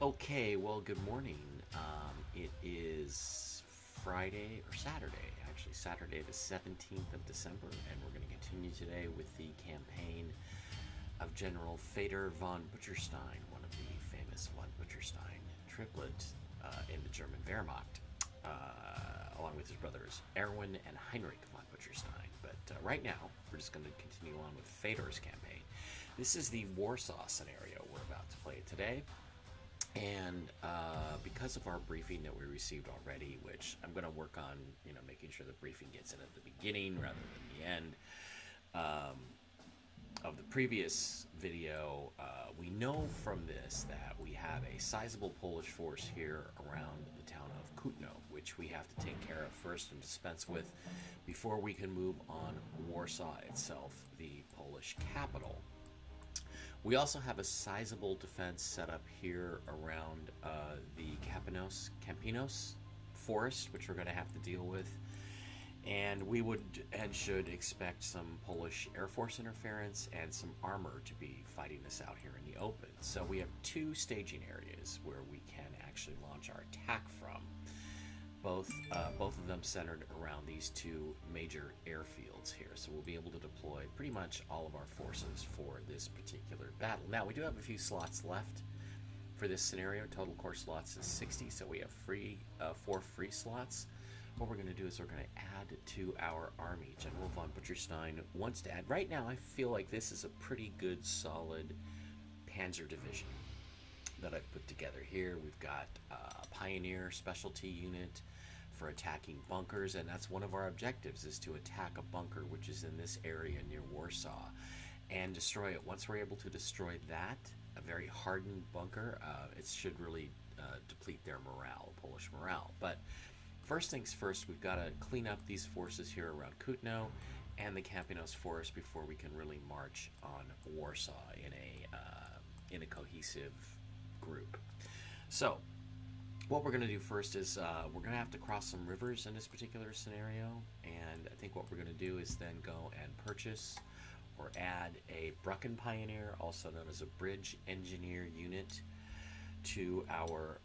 Okay, well, good morning. It is Friday or Saturday, actually, Saturday the 17th of December, and we're going to continue today with the campaign of General Fedor von Butcherstein, one of the famous von Butcherstein triplet in the German Wehrmacht, along with his brothers Erwin and Heinrich von Butcherstein. But right now, we're just going to continue on with Fedor's campaign. This is the Warsaw scenario we're about to play today. And because of our briefing that we received already, which I'm going to work on, making sure the briefing gets in at the beginning rather than the end of the previous video, we know from this that we have a sizable Polish force here around the town of Kutno, which we have to take care of first and dispense with before we can move on Warsaw itself, the Polish capital. We also have a sizable defense set up here around the Campinos forest, which we're going to have to deal with. And we would and should expect some Polish Air Force interference and some armor to be fighting this out here in the open. So we have two staging areas where we can actually launch our attack from. Both of them centered around these two major airfields here. So we'll be able to deploy pretty much all of our forces for this particular battle. Now, we do have a few slots left for this scenario. Total core slots is 60, so we have 4 free slots. What we're going to do is we're going to add to our army. General Von Butcherstein wants to add. Right now, I feel like this is a pretty good, solid Panzer division that I've put together here. We've got a Pioneer specialty unit for attacking bunkers, and that's one of our objectives, is to attack a bunker which is in this area near Warsaw and destroy it. Once we're able to destroy that, a very hardened bunker, it should really deplete their morale, Polish morale. But first things first, we've got to clean up these forces here around Kutno and the Campinos forest before we can really march on Warsaw in a cohesive group. So what we're going to do first is we're going to have to cross some rivers in this particular scenario, and I think what we're going to do is then go and purchase or add a Brucken Pioneer, also known as a bridge engineer unit, to our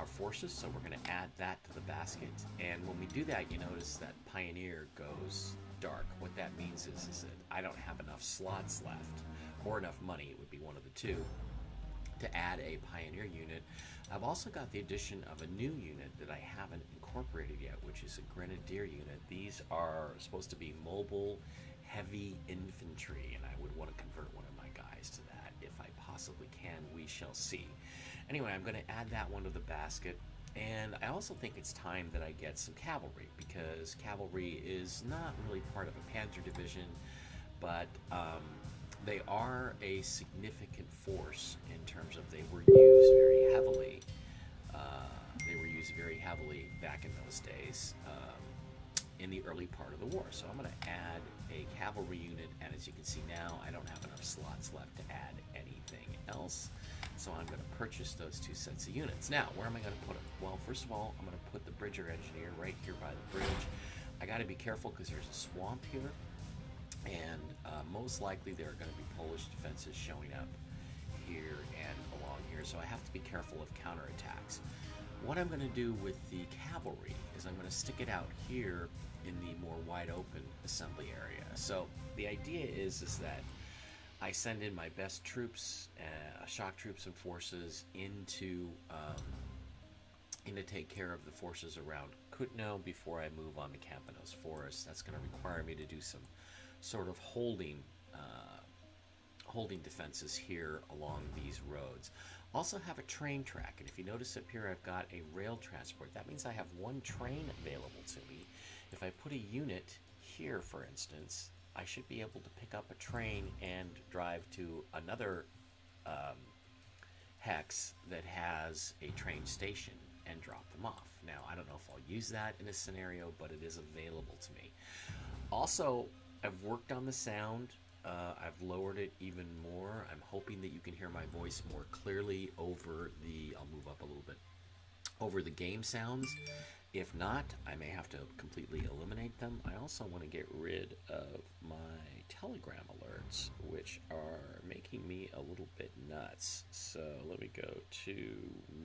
forces. So we're going to add that to the basket, and when we do that, you notice that Pioneer goes dark. What that means is that I don't have enough slots left, or enough money, it would be one of the two, to add a Pioneer unit. I've also got the addition of a new unit that I haven't incorporated yet, which is a Grenadier unit. These are supposed to be mobile heavy infantry, and I would want to convert one of my guys to that if I possibly can. We shall see. Anyway, I'm going to add that one to the basket, and I also think it's time that I get some cavalry, because cavalry is not really part of a Panzer division, but they are a significant force in terms of they were used very heavily. Back in those days in the early part of the war. So I'm going to add a cavalry unit, and as you can see now, I don't have enough slots left to add anything else. So I'm going to purchase those two sets of units. Now, where am I going to put them? Well, first of all, I'm going to put the Bridger Engineer right here by the bridge. I got to be careful because there's a swamp here, and most likely there are going to be Polish defenses showing up here and along here, so I have to be careful of counterattacks. What I'm going to do with the cavalry is I'm going to stick it out here in the more wide open assembly area. So the idea is that I send in my best troops, shock troops and forces into take care of the forces around Kutno before I move on to Campinos Forest. That's going to require me to do some sort of holding defenses here along these roads. Also have a train track, and if you notice up here I've got a rail transport. That means I have one train available to me. If I put a unit here, for instance, I should be able to pick up a train and drive to another hex that has a train station and drop them off. Now, I don't know if I'll use that in a scenario, but it is available to me. Also, I've worked on the sound. I've lowered it even more. I'm hoping that you can hear my voice more clearly over the, I'll move up a little bit, over the game sounds. If not, I may have to completely eliminate them. I also want to get rid of my telegram alerts, which are making me a little bit nuts. So let me go to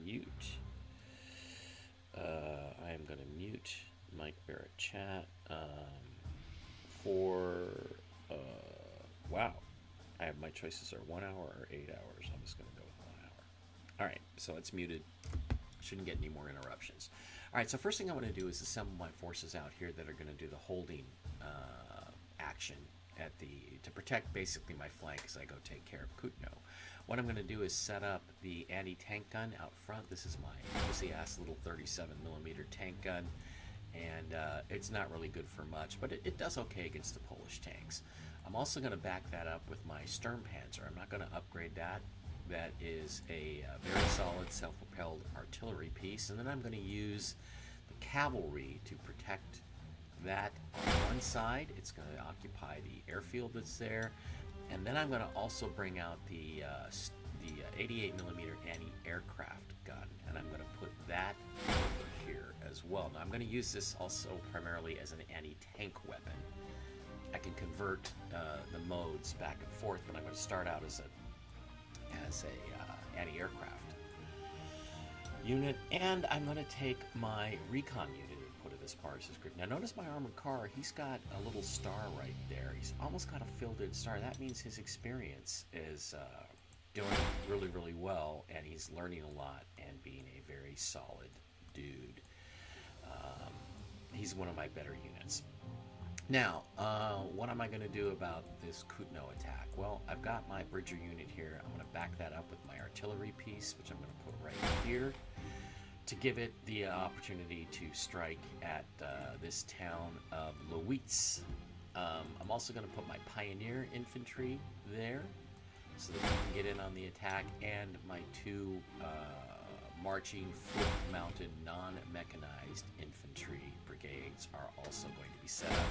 mute. I am going to mute Mike Barrett chat for, wow, I have my choices are 1 hour or 8 hours. I'm just going to go with 1 hour. All right, so it's muted. Shouldn't get any more interruptions. All right, so first thing I want to do is assemble my forces out here that are going to do the holding action to protect basically my flank as I go take care of Kutno. What I'm going to do is set up the anti-tank gun out front. This is my pussy-ass little 37mm tank gun, and it's not really good for much, but it does okay against the Polish tanks. I'm also going to back that up with my Sturmpanzer. I'm not going to upgrade that. That is a very solid self-propelled artillery piece, and then I'm going to use the cavalry to protect that on one side. It's going to occupy the airfield that's there, and then I'm going to also bring out the 88mm anti-aircraft gun, and I'm going to put that over here as well. Now I'm going to use this also primarily as an anti-tank weapon. I can convert the modes back and forth, but I'm going to start out as a anti-aircraft unit, and I'm going to take my recon unit and put it as part of this group. Now notice my armored car, he's got a little star right there. He's almost got a filled-in star. That means his experience is doing really, really well, and he's learning a lot and being a very solid dude. He's one of my better units. Now, what am I going to do about this Kutno attack? Well, I've got my Bridger unit here. I'm going to back that up with my artillery piece, which I'm going to put right here, to give it the opportunity to strike at this town of Lowitz. I'm also going to put my Pioneer infantry there, so that we can get in on the attack, and my two marching, foot-mounted, non-mechanized infantry brigades are also going to be set up.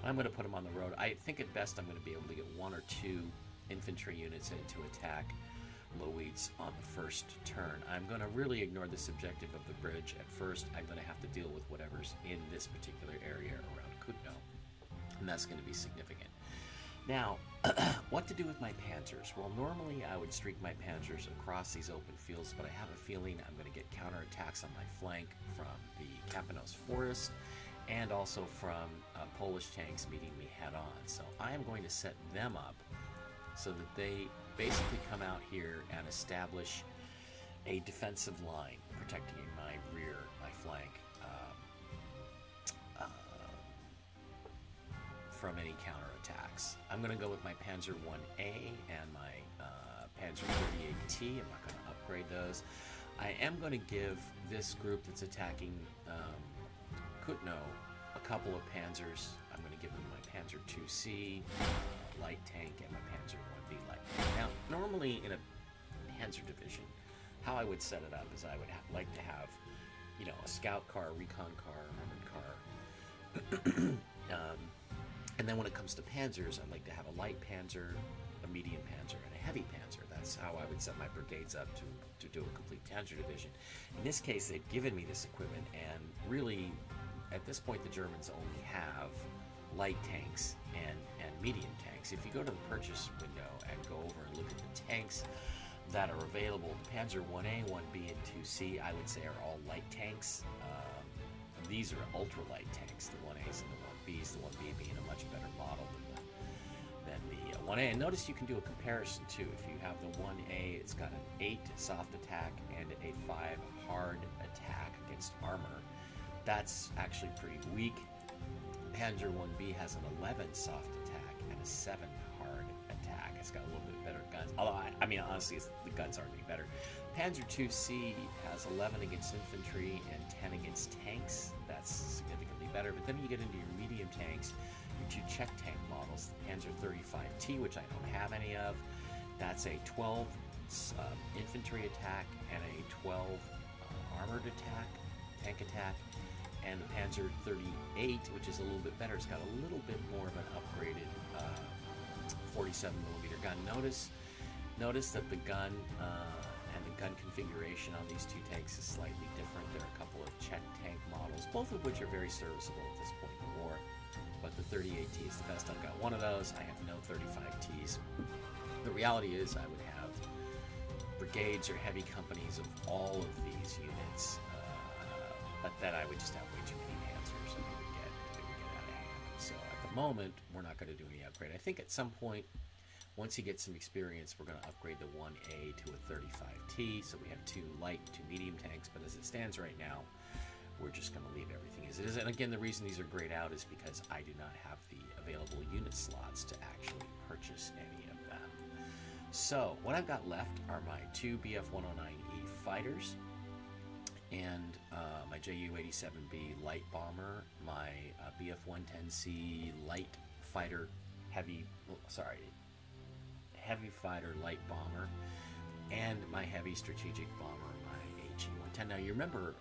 I'm going to put them on the road. I think at best I'm going to be able to get 1 or 2 infantry units in to attack Lowitz on the first turn. I'm going to really ignore this objective of the bridge at first. I'm going to have to deal with whatever's in this particular area around Kutno, and that's going to be significant. Now, what to do with my panzers? Well, normally I would streak my panzers across these open fields, but I have a feeling I'm going to get counterattacks on my flank from the Kapanos Forest and also from Polish tanks meeting me head-on. So I am going to set them up so that they basically come out here and establish a defensive line protecting my rear, my flank, from any counterattacks. I'm going to go with my Panzer 1A and my Panzer 38T. I'm not going to upgrade those. I am going to give this group that's attacking Kutno a couple of Panzers. I'm going to give them my Panzer 2C light tank and my Panzer 1B light tank. Now, normally in a Panzer division, how I would set it up is I would like to have, you know, a scout car, recon car, armored car. And then when it comes to panzers, I'd like to have a light panzer, a medium panzer, and a heavy panzer. That's how I would set my brigades up to do a complete panzer division. In this case, they've given me this equipment, and really, at this point, the Germans only have light tanks and medium tanks. If you go to the purchase window and go over and look at the tanks that are available, the Panzer 1A, 1B, and 2C, I would say are all light tanks. These are ultralight tanks, the 1As and the 1Bs, the 1B being a much better model than the 1A. And notice you can do a comparison too. If you have the 1A, it's got an 8 soft attack and a 5 hard attack against armor. That's actually pretty weak. Panzer 1B has an 11 soft attack and a 7 hard attack. It's got a little bit better guns. Although, I mean, honestly, the guns aren't any better. Panzer 2C has 11 against infantry and 10 against tanks. That's significantly better. But then you get into your medium tanks, your 2 Czech tank models, the Panzer 35T, which I don't have any of. That's a 12 infantry attack and a 12 armored attack, tank attack. And the Panzer 38, which is a little bit better. It's got a little bit more of an upgraded 47mm gun. Notice that the gun and the gun configuration on these two tanks is slightly different. There are a couple of Czech tank models, both of which are very serviceable at this point in the war. But the 38T is the best. I've got one of those. I have no 35Ts. The reality is I would have brigades or heavy companies of all of these units, but then I would just have way too many Panzers and it would get out of hand. So at the moment, we're not going to do any upgrade. I think at some point, once he gets some experience, we're going to upgrade the 1A to a 35T, so we have 2 light, 2 medium tanks, but as it stands right now, we're just going to leave everything as it is. And again, the reason these are grayed out is because I do not have the available unit slots to actually purchase any of them. So what I've got left are my 2 Bf-109E fighters and my Ju-87B light bomber, my Bf-110C light fighter heavy fighter light bomber, and my heavy strategic bomber, my HE-110. Now you remember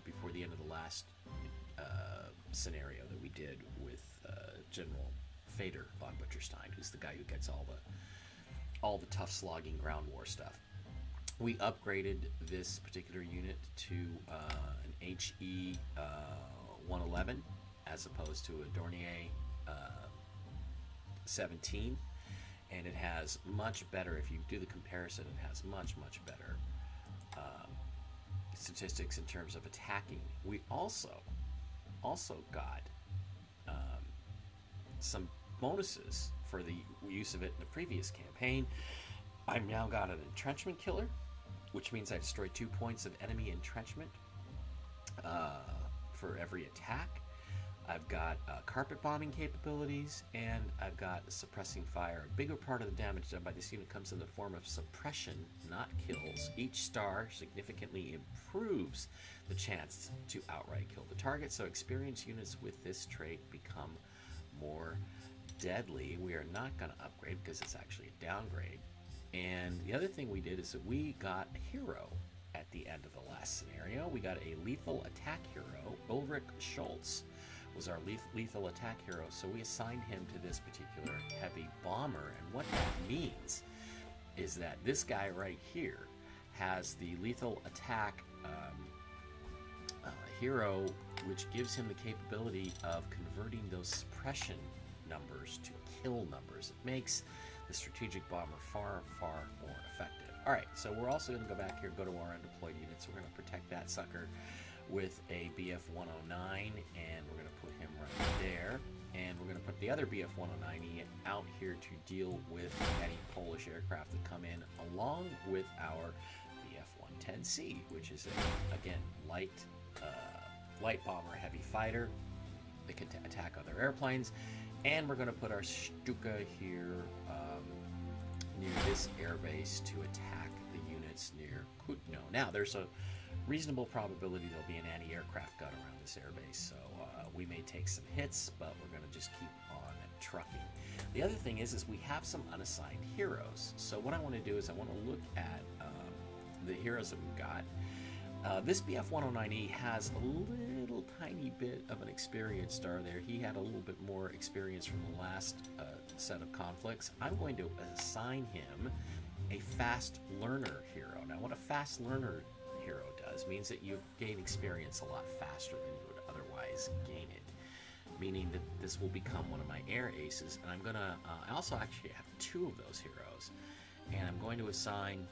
before the end of the last scenario that we did with General Fedor Von Butcherstein, who's the guy who gets all the tough slogging ground war stuff. We upgraded this particular unit to an HE-111 as opposed to a Dornier 17, and it has much better, if you do the comparison, it has much better statistics in terms of attacking. We also got some bonuses for the use of it in the previous campaign. I've now got an entrenchment killer, which means I destroy 2 points of enemy entrenchment for every attack. I've got carpet bombing capabilities, and I've got suppressing fire. A bigger part of the damage done by this unit comes in the form of suppression, not kills. Each star significantly improves the chance to outright kill the target, so experienced units with this trait become more deadly. We are not going to upgrade because it's actually a downgrade. And the other thing we did is that we got a hero at the end of the last scenario. We got a lethal attack hero. Ulrich Schultz was our lethal attack hero, so we assigned him to this particular heavy bomber. And what that means is that this guy right here has the lethal attack hero, which gives him the capability of converting those suppression numbers to kill numbers. It makes the strategic bomber far more effective. All right, so we're also going to go back here, go to our undeployed units. We're going to protect that sucker with a Bf-109, and we're going to put him right there. And we're going to put the other Bf-109E out here to deal with any Polish aircraft that come in, along with our Bf-110C, which is, again, light bomber, heavy fighter that can attack other airplanes. And we're going to put our Stuka here near this airbase to attack the units near Kutno. Now, there's a reasonable probability there'll be an anti-aircraft gun around this airbase, so we may take some hits, but we're going to just keep on trucking. The other thing is we have some unassigned heroes. So what I want to do is I want to look at the heroes that we've got. This Bf-109E has a little tiny bit of an experience star there. He had a little bit more experience from the last set of conflicts. I'm going to assign him a fast learner hero. Now, what a fast learner hero does means that you gain experience a lot faster than you would otherwise gain it, meaning that this will become one of my air aces. And I'm going to, I also actually have 2 of those heroes, and I'm going to assign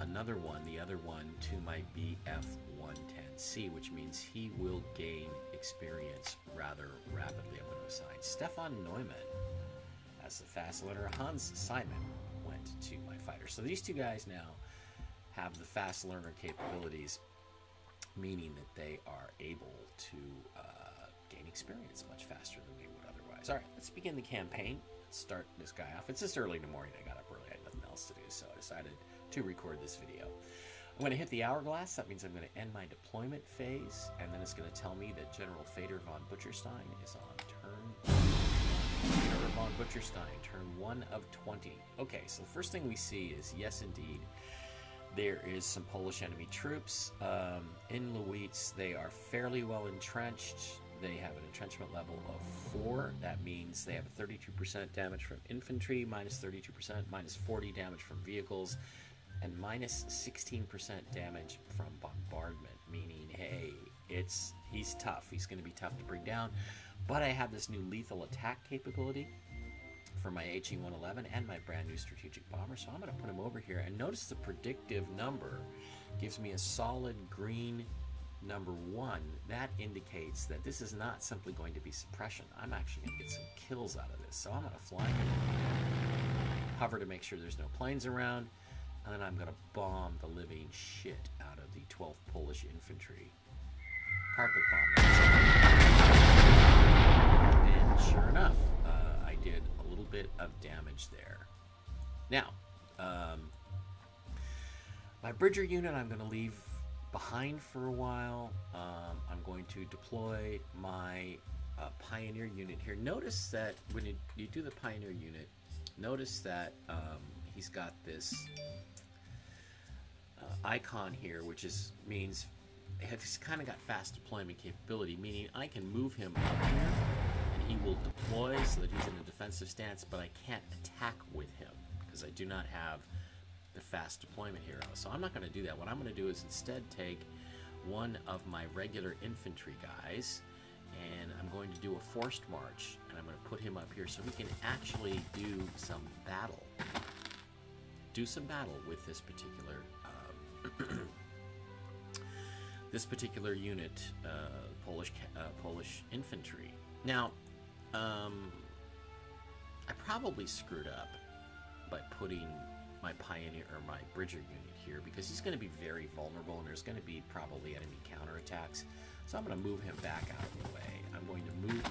another one, the other one, to my Bf-110C, which means he will gain experience rather rapidly. I'm going to assign Stefan Neumann as the fast learner. Hans Simon went to my fighter. So these 2 guys now have the fast learner capabilities, meaning that they are able to gain experience much faster than they would otherwise. All right, let's begin the campaign. Let's start this guy off. It's just early in the morning. I got up early. I had nothing else to do, so I decided to record this video. I'm going to hit the hourglass. That means I'm going to end my deployment phase, and then it's going to tell me that General Fedor Von Butcherstein is on turn. Fedor Von Butcherstein, turn 1 of 20. Okay, so the first thing we see is, yes, indeed, there is some Polish enemy troops. In Lwowicz, they are fairly well entrenched. They have an entrenchment level of 4. That means they have 32% damage from infantry, minus 32%, minus 40 damage from vehicles, and minus 16% damage from bombardment, meaning, hey, he's tough. He's going to be tough to bring down. But I have this new lethal attack capability for my HE-111 and my brand new strategic bomber, so I'm going to put him over here. And notice the predictive number gives me a solid green number 1. That indicates that this is not simply going to be suppression. I'm actually going to get some kills out of this. So I'm going to fly him, hover to make sure there's no planes around, and then I'm going to bomb the living shit out of the 12th Polish Infantry. Carpet bomb. And sure enough, I did a little bit of damage there. Now, my Bridger unit I'm going to leave behind for a while. I'm going to deploy my Pioneer unit here. Notice that when you do the Pioneer unit, notice that he's got this icon here, which means he's kind of got fast deployment capability, meaning I can move him up here and he will deploy so that he's in a defensive stance, but I can't attack with him because I do not have the fast deployment hero. So I'm not going to do that. What I'm going to do is instead take one of my regular infantry guys, and I'm going to do a forced march, and I'm going to put him up here so we can actually do some battle. With this particular unit, Polish infantry. Now, I probably screwed up by putting my Pioneer or my Bridger unit here because he's going to be very vulnerable and there's going to be probably enemy counterattacks. So I'm going to move him back out of the way. I'm going to move my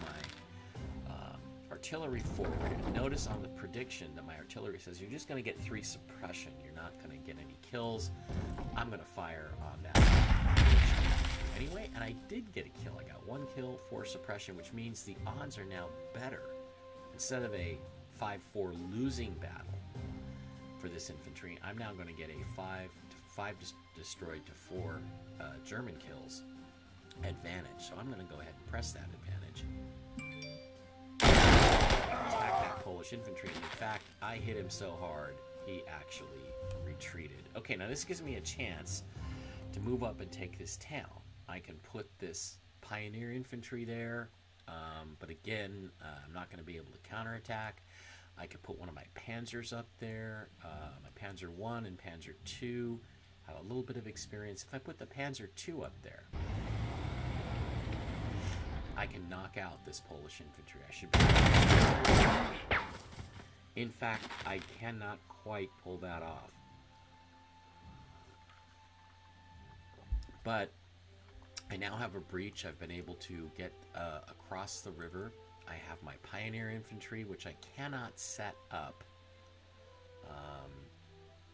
artillery forward. And notice on the prediction that my artillery says you're just going to get 3 suppression. You're not going to get any kills. I'm going to fire on that anyway, and I did get a kill. I got 1 kill, 4 suppression, which means the odds are now better. Instead of a 5-4 losing battle for this infantry, I'm now going to get a 5 destroyed to 4 German kills advantage. So I'm going to go ahead and press that advantage. Attack that Polish infantry. And in fact, I hit him so hard, he actually retreated. Okay, now this gives me a chance to move up and take this town. I can put this Pioneer infantry there, but again, I'm not going to be able to counterattack. I could put one of my Panzers up there. My Panzer 1 and Panzer 2 have a little bit of experience. If I put the Panzer 2 up there, I can knock out this Polish infantry. I should be... In fact, I cannot quite pull that off. But I now have a breach. I've been able to get across the river. I have my Pioneer infantry, which I cannot set up.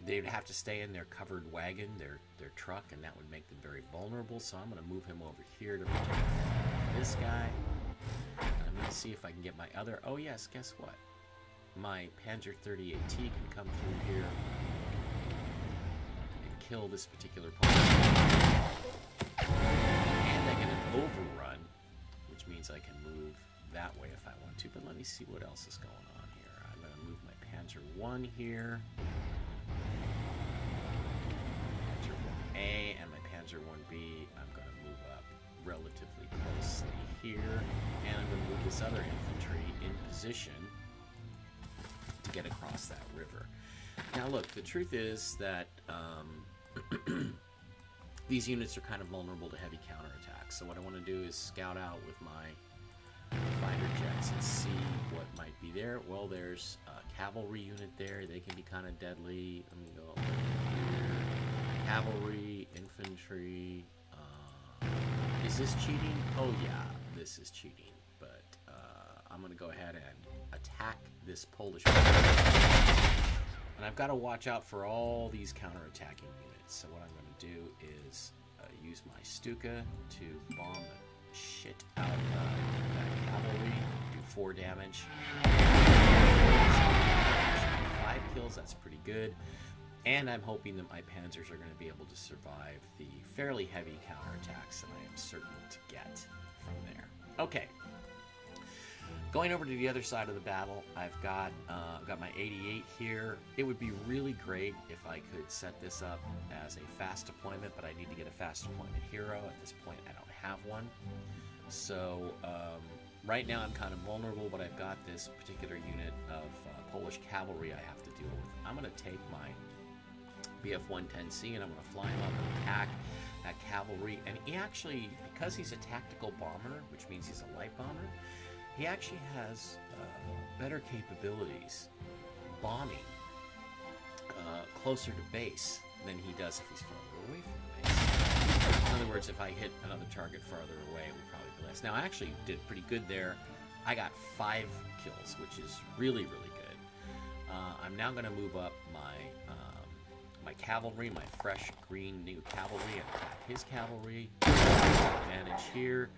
They'd have to stay in their covered wagon, their truck, and that would make them very vulnerable. So I'm going to move him over here to protect this guy. And I'm going to see if I can get my other... Oh yes, guess what? My Panzer 38T can come through here and kill this particular Polish. And I get an overrun, which means I can move that way if I want to. But let me see what else is going on here. I'm going to move my Panzer 1 here. Panzer 1A and my Panzer 1B. I'm going to move up relatively closely here. And I'm going to move this other infantry in position to get across that river. Now look, the truth is that these units are kind of vulnerable to heavy counterattacks. So what I want to do is scout out with my fighter jets and see what might be there. Well, there's a cavalry unit there. They can be kind of deadly. Let me go over here. Cavalry, infantry. Is this cheating? Oh yeah, this is cheating. But I'm going to go ahead and attack this Polish. And I've got to watch out for all these counterattacking units. So what I'm going to do is use my Stuka to bomb the shit out of that cavalry. Do 4 damage. 5 kills, that's pretty good. And I'm hoping that my Panzers are going to be able to survive the fairly heavy counterattacks that I am certain to get from there. Okay. Going over to the other side of the battle, I've got my 88 here. It would be really great if I could set this up as a fast deployment, but I need to get a fast deployment hero. At this point, I don't have one. So right now I'm kind of vulnerable, but I've got this particular unit of Polish cavalry I have to deal with. I'm going to take my BF-110C and I'm going to fly him up and attack that cavalry. And he actually, because he's a tactical bomber, which means he's a light bomber, he actually has better capabilities bombing closer to base than he does if he's farther away from the base. In other words, if I hit another target farther away, it would probably be less. Now, I actually did pretty good there. I got 5 kills, which is really, really good. I'm now going to move up my cavalry, my fresh green new cavalry, and attack his cavalry. Advantage here.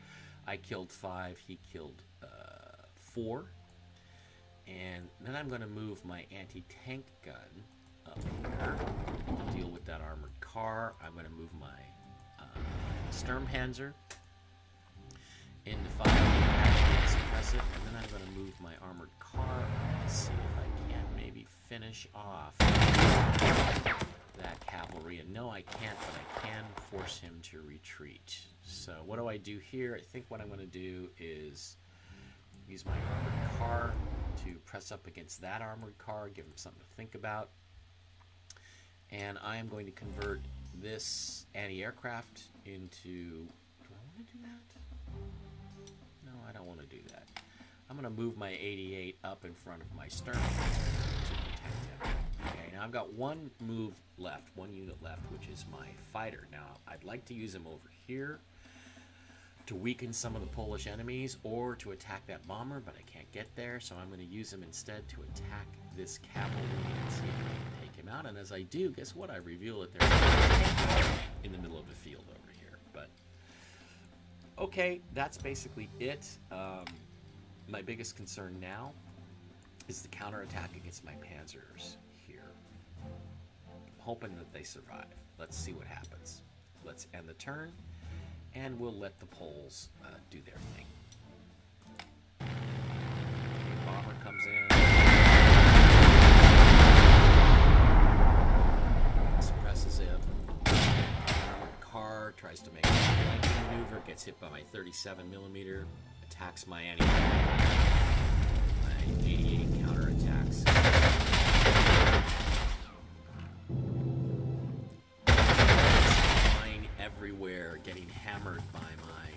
I killed 5, he killed 4. And then I'm going to move my anti-tank gun up here to deal with that armored car. I'm going to move my Sturmpanzer into fire and suppress it. And then I'm going to move my armored car to see if I can't maybe finish off that cavalry. And no, I can't, but I can force him to retreat. So what do I do here? I think what I'm going to do is use my armored car to press up against that armored car, give him something to think about. And I am going to convert this anti-aircraft into... Do I want to do that? No, I don't want to do that. I'm going to move my 88 up in front of my stern to protect him. Okay, now I've got one move left, one unit left, which is my fighter. Now, I'd like to use him over here to weaken some of the Polish enemies or to attack that bomber, but I can't get there, so I'm going to use him instead to attack this cavalry and see if I can take him out. And as I do, guess what? I reveal that there's in the middle of the field over here. But okay, that's basically it. My biggest concern now is the counterattack against my panzers here. I'm hoping that they survive. Let's see what happens. Let's end the turn, and we'll let the Poles do their thing. Okay, bomber comes in. Suppresses him. Armored car tries to make a flanking maneuver, gets hit by my 37mm, attacks my my 88 counterattacks. Flying everywhere, getting hammered by my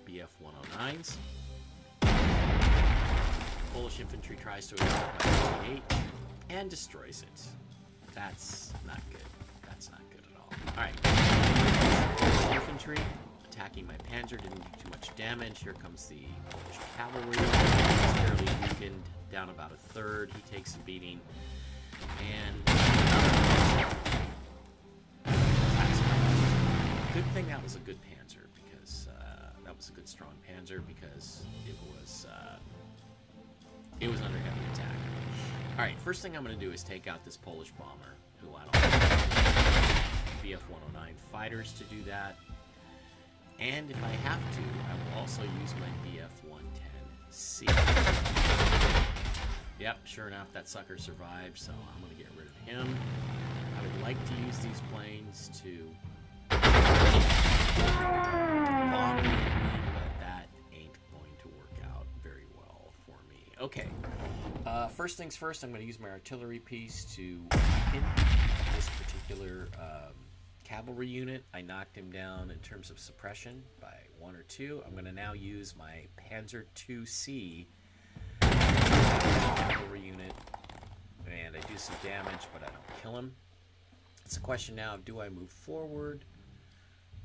BF-109s. Polish infantry tries to attack my 88 and destroys it. That's not good. That's not good at all. Alright. Infantry attacking my Panzer didn't do too much damage. Here comes the Polish cavalry. He's fairly weakened, down about a third. He takes a beating. And good thing that was a good Panzer, because that was a good strong Panzer, because it was under heavy attack. Alright, first thing I'm going to do is take out this Polish bomber, who I don't have BF-109 fighters to do that. And if I have to, I will also use my BF-110C. Yep, sure enough, that sucker survived, so I'm going to get rid of him. I would like to use these planes to bomb the enemy, but that ain't going to work out very well for me. Okay, first things first, I'm going to use my artillery piece to weaken this particular cavalry unit. I knocked him down in terms of suppression by 1 or 2. I'm going to now use my Panzer IIC cavalry unit, and I do some damage, but I don't kill him. It's a question now of, do I move forward?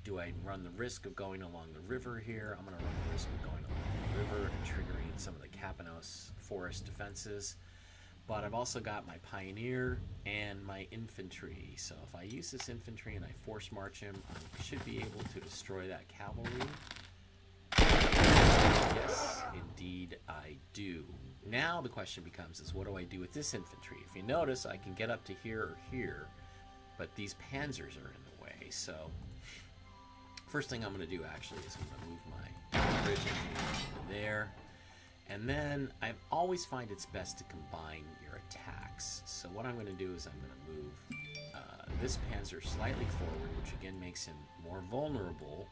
Do I run the risk of going along the river here? I'm going to run the risk of going along the river and triggering some of the Kapanos forest defenses. But I've also got my Pioneer and my infantry. So if I use this infantry and I force march him, I should be able to destroy that cavalry. Yes, indeed I do. Now the question becomes is, what do I do with this infantry? If you notice, I can get up to here or here, but these panzers are in the way. So first thing I'm going to do actually is I'm going to move my bridge into there. And then I always find it's best to combine your attacks. So what I'm going to do is I'm going to move this Panzer slightly forward, which again makes him more vulnerable.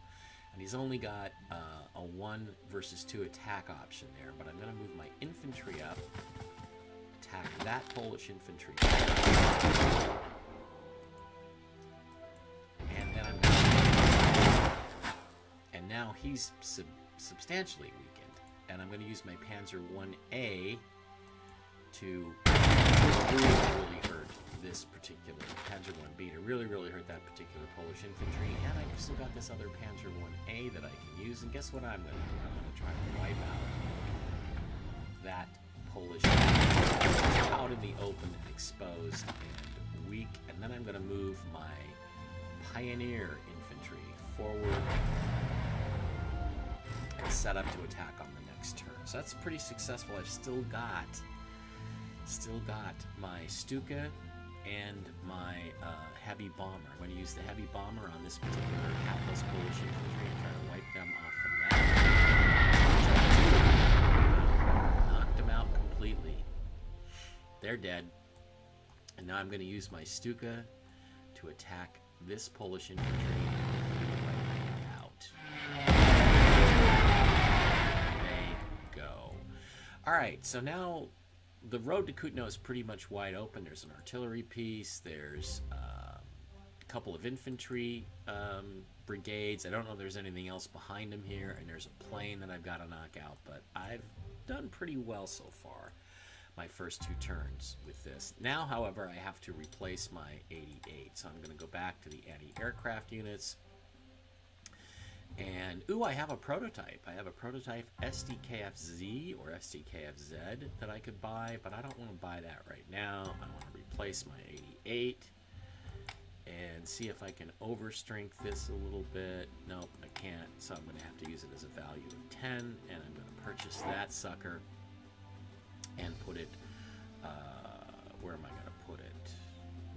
And he's only got a 1 versus 2 attack option there. But I'm going to move my infantry up, attack that Polish infantry. And then I'm going to... And now he's substantially weakened. And I'm going to use my Panzer 1A to really hurt this particular Panzer 1B, to really hurt that particular Polish infantry. And I've still got this other Panzer 1A that I can use. And guess what I'm going to do? I'm going to try to wipe out that Polish infantry out in the open and exposed and weak. And then I'm going to move my Pioneer infantry forward and set up to attack on the next turn. So that's pretty successful. I've still got my Stuka and my heavy bomber. I'm going to use the heavy bomber on this particular hapless Polish infantry and try to wipe them off from that. Knocked them out completely. They're dead. And now I'm going to use my Stuka to attack this Polish infantry and wipe them out. Alright, so now the road to Kutno is pretty much wide open. There's an artillery piece, there's a couple of infantry brigades. I don't know if there's anything else behind them here, and there's a plane that I've got to knock out, but I've done pretty well so far, my first 2 turns with this. Now, however, I have to replace my 88, so I'm going to go back to the anti-aircraft units. And, ooh, I have a prototype. I have a prototype SDKFZ or SDKFZ that I could buy, but I don't want to buy that right now. I want to replace my 88 and see if I can overstrength this a little bit. Nope, I can't, so I'm going to have to use it as a value of 10, and I'm going to purchase that sucker and put it, where am I going to put it?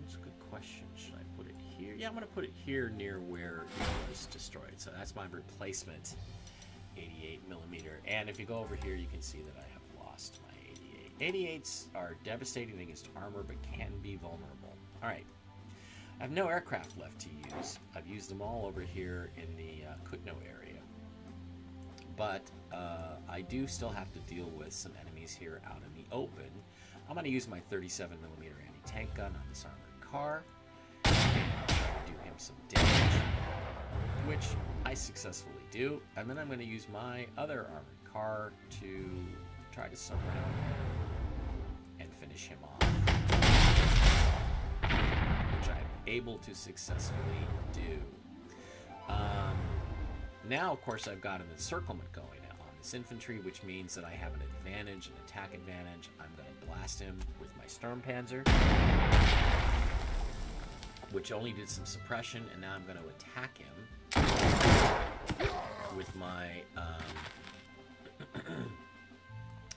That's a good question. Should I put it here? Yeah, I'm going to put it here near where it was destroyed. So that's my replacement 88mm. And if you go over here, you can see that I have lost my 88. 88s are devastating against armor, but can be vulnerable. All right. I have no aircraft left to use. I've used them all over here in the Kutno area. But I do still have to deal with some enemies here out in the open. I'm going to use my 37mm anti-tank gun on this armored car and try to do him some damage, which I successfully do. And then I'm going to use my other armored car to try to surround him and finish him off, which I'm able to successfully do. Now, of course, I've got an encirclement going on this infantry, which means that I have an advantage, an attack advantage. I'm going to blast him with my Sturmpanzer, which only did some suppression, and now I'm going to attack him with my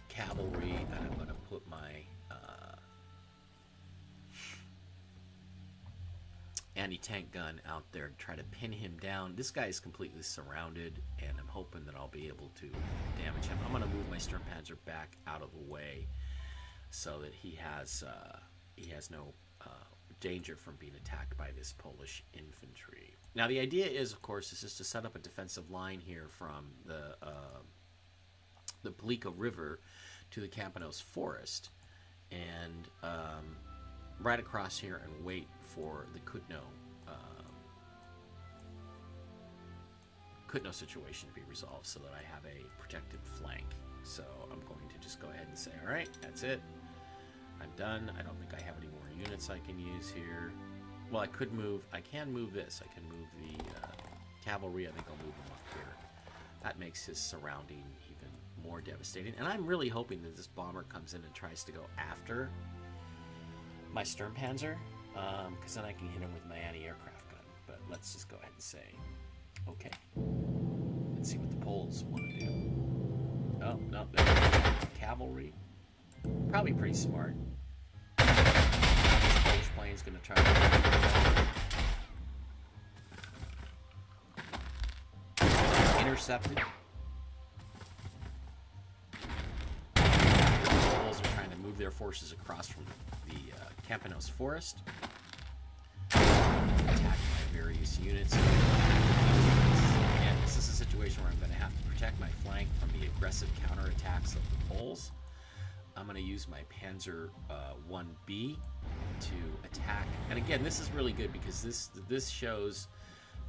cavalry, and I'm going to put my anti-tank gun out there to try to pin him down. This guy is completely surrounded, and I'm hoping that I'll be able to damage him. I'm going to move my Sturmpanzer back out of the way so that he has no danger from being attacked by this Polish infantry. Now, the idea is, of course, is to set up a defensive line here from the Blika River to the Campanos Forest, and right across here and wait for the Kutno situation to be resolved so that I have a protected flank. So I'm going to just go ahead and say, all right, that's it. I'm done. I don't think I have any more units I can use here. Well, I can move this. I can move the cavalry. I think I'll move them up here. That makes his surrounding even more devastating. And I'm really hoping that this bomber comes in and tries to go after my Sturmpanzer, because then I can hit him with my anti-aircraft gun. But let's just go ahead and say, okay. Let's see what the Poles want to do. Oh, no, cavalry. Probably pretty smart. This Polish plane's going to try to intercept it. their forces across from the Campanos Forest. Attack my various units. And this is a situation where I'm going to have to protect my flank from the aggressive counterattacks of the Poles. I'm going to use my Panzer 1B to attack. And again, this is really good because this shows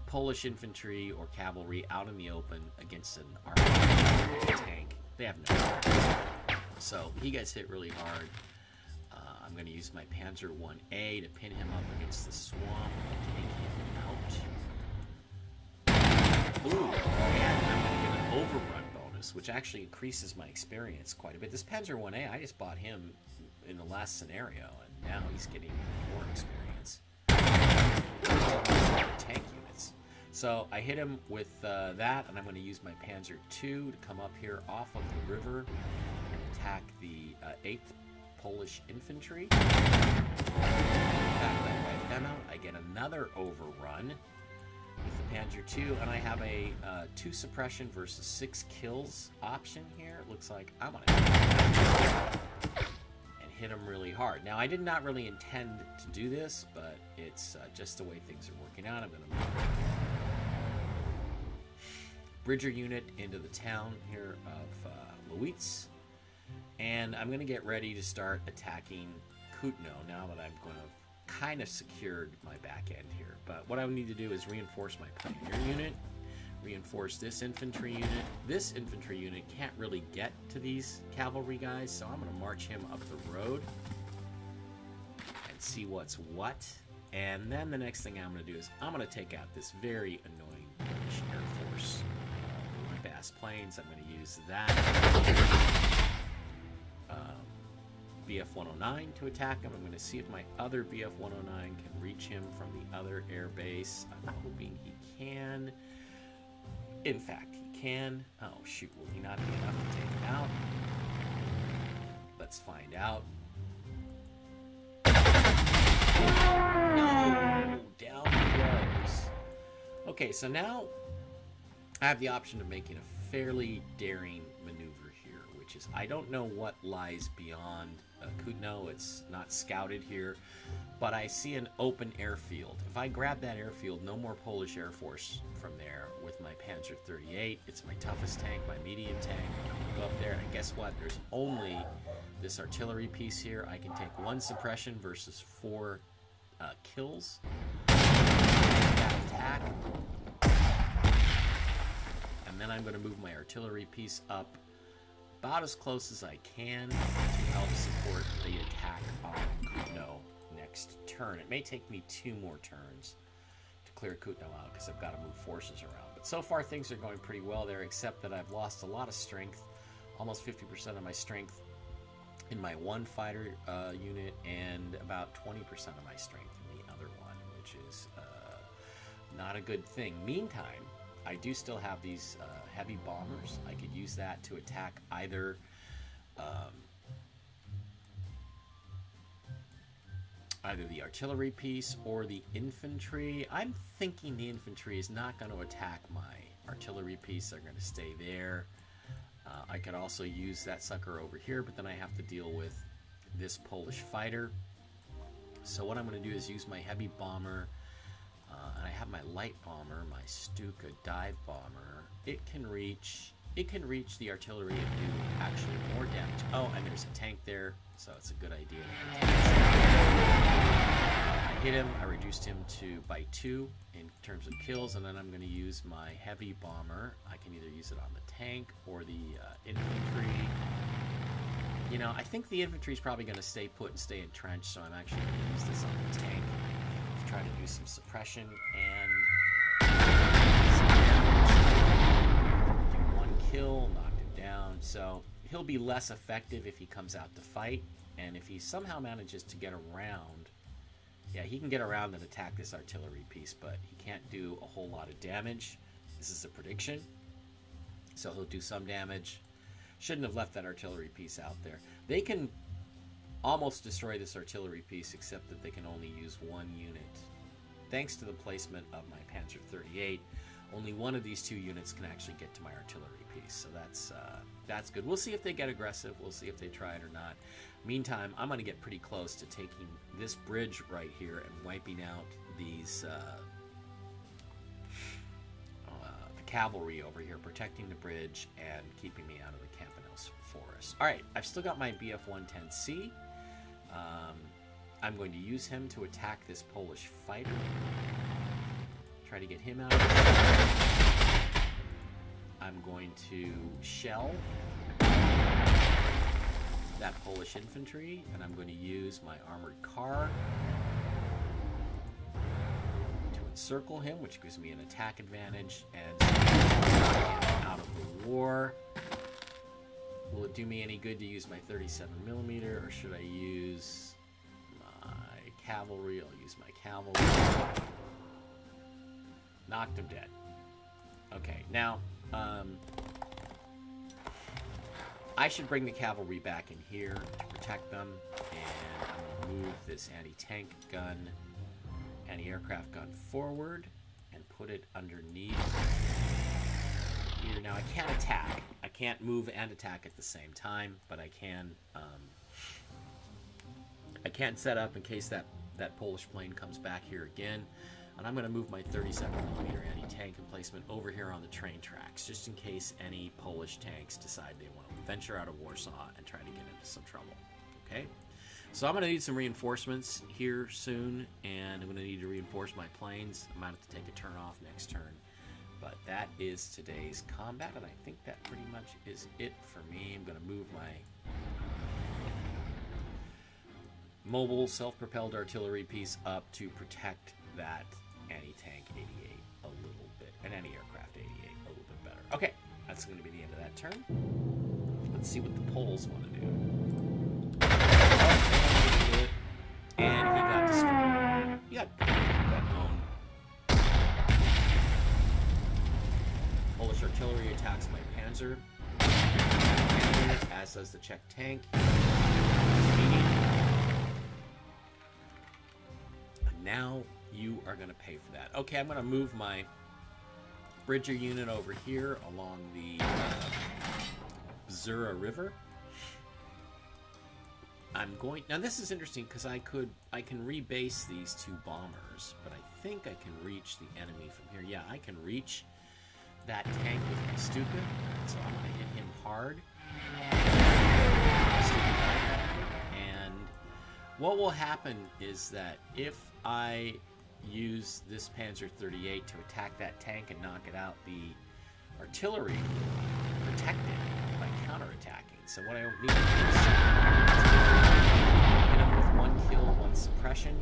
Polish infantry or cavalry out in the open against an armored tank. They have no power. So he gets hit really hard. I'm going to use my Panzer 1A to pin him up against the swamp and take him out. Ooh, and I'm going to get an overrun bonus, which actually increases my experience quite a bit. This Panzer 1A, I just bought him in the last scenario, and now he's getting more experience. Tank units. So I hit him with that, and I'm going to use my Panzer 2 to come up here off of the river and attack the 8th Polish infantry. In fact, I wipe them out. I get another overrun with the Panzer 2, and I have a 2 suppression versus 6 kills option here. It looks like I'm going to hit him really hard. Now, I did not really intend to do this, but it's just the way things are working out. I'm going to move Bridger unit into the town here of Lowitz. And I'm going to get ready to start attacking Kutno now that I'm going to kind of secured my back end here. But what I need to do is reinforce my Pioneer unit, reinforce this infantry unit. This infantry unit can't really get to these cavalry guys, so I'm going to march him up the road and see what's what. And then the next thing I'm going to do is I'm going to take out this very annoying British Air Force Bass Planes. I'm going to use that BF-109 to attack him. I'm going to see if my other BF-109 can reach him from the other air base. I'm hoping he can. In fact, he can. Oh, shoot. Will he not be enough to take him out? Let's find out. No! Down he goes. Okay, so now I have the option of making a fairly daring maneuver here, which is I don't know what lies beyond Kutno. It's not scouted here, but I see an open airfield. If I grab that airfield, no more Polish Air Force from there with my Panzer 38. It's my toughest tank, my medium tank. I'm going to go up there, and guess what? There's only this artillery piece here. I can take 1 suppression versus 4 kills. That attack. And then I'm going to move my artillery piece up about as close as I can to help support the attack on Kutno next turn. It may take me 2 more turns to clear Kutno out because I've got to move forces around. But so far things are going pretty well there, except that I've lost a lot of strength, almost 50% of my strength in my one fighter unit and about 20% of my strength in the other one, which is not a good thing. Meantime, I do still have these heavy bombers. I could use that to attack either the artillery piece or the infantry. I'm thinking the infantry is not going to attack my artillery piece. They're going to stay there. I could also use that sucker over here, but then I have to deal with this Polish fighter. So what I'm going to do is use my heavy bomber. And I have my light bomber, my Stuka dive bomber. It can reach the artillery and do actually more damage. Oh, and there's a tank there, so it's a good idea. I hit him. I reduced him by 2 in terms of kills, and then I'm going to use my heavy bomber. I can either use it on the tank or the infantry. You know, I think the infantry is probably going to stay put and stay entrenched, so I'm actually going to use this on the tank. Try to do some suppression and some damage. Do 1 kill, knocked him down. So he'll be less effective if he comes out to fight, and if he somehow manages to get around, yeah, he can get around and attack this artillery piece, but he can't do a whole lot of damage. This is a prediction, so he'll do some damage. Shouldn't have left that artillery piece out there. They can almost destroy this artillery piece, except that they can only use 1 unit. Thanks to the placement of my Panzer 38, only one of these two units can actually get to my artillery piece. So that's good. We'll see if they get aggressive. We'll see if they try it or not. Meantime, I'm going to get pretty close to taking this bridge right here and wiping out these the cavalry over here, protecting the bridge and keeping me out of the Campinos forest. All right, I've still got my BF-110C. I'm going to use him to attack this Polish fighter. Try to get him out of here. I'm going to shell that Polish infantry, and I'm going to use my armored car to encircle him, which gives me an attack advantage and get out of the war. Will it do me any good to use my 37mm, or should I use my cavalry? I'll use my cavalry. Knocked him dead. Okay, now, I should bring the cavalry back in here to protect them, and I'm going to move this anti-tank gun, anti-aircraft gun forward, and put it underneath here. Now, I can't attack. I can't move and attack at the same time, but I can set up in case that Polish plane comes back here again. And I'm going to move my 37mm anti-tank emplacement over here on the train tracks, just in case any Polish tanks decide they want to venture out of Warsaw and try to get into some trouble. Okay? So I'm going to need some reinforcements here soon, and I'm going to need to reinforce my planes. I might have to take a turn off next turn. But that is today's combat, and I think that pretty much is it for me. I'm going to move my mobile self-propelled artillery piece up to protect that anti-tank 88 a little bit, and anti-aircraft 88 a little bit better. Okay, that's going to be the end of that turn. Let's see what the Poles want to do. And he got destroyed. He got owned. Polish artillery attacks my Panzer, as does the Czech tank. And now you are going to pay for that. Okay, I'm going to move my Bridger unit over here along the Zura River. I'm going... Now, this is interesting because I can rebase these two bombers, but I think I can reach the enemy from here. Yeah, I can reach that tank with my Stuka, so I'm going to hit him hard. And what will happen is that if I use this Panzer 38 to attack that tank and knock it out, the artillery protect it by counterattacking. So what I don't need to do is hit him with one kill, one suppression.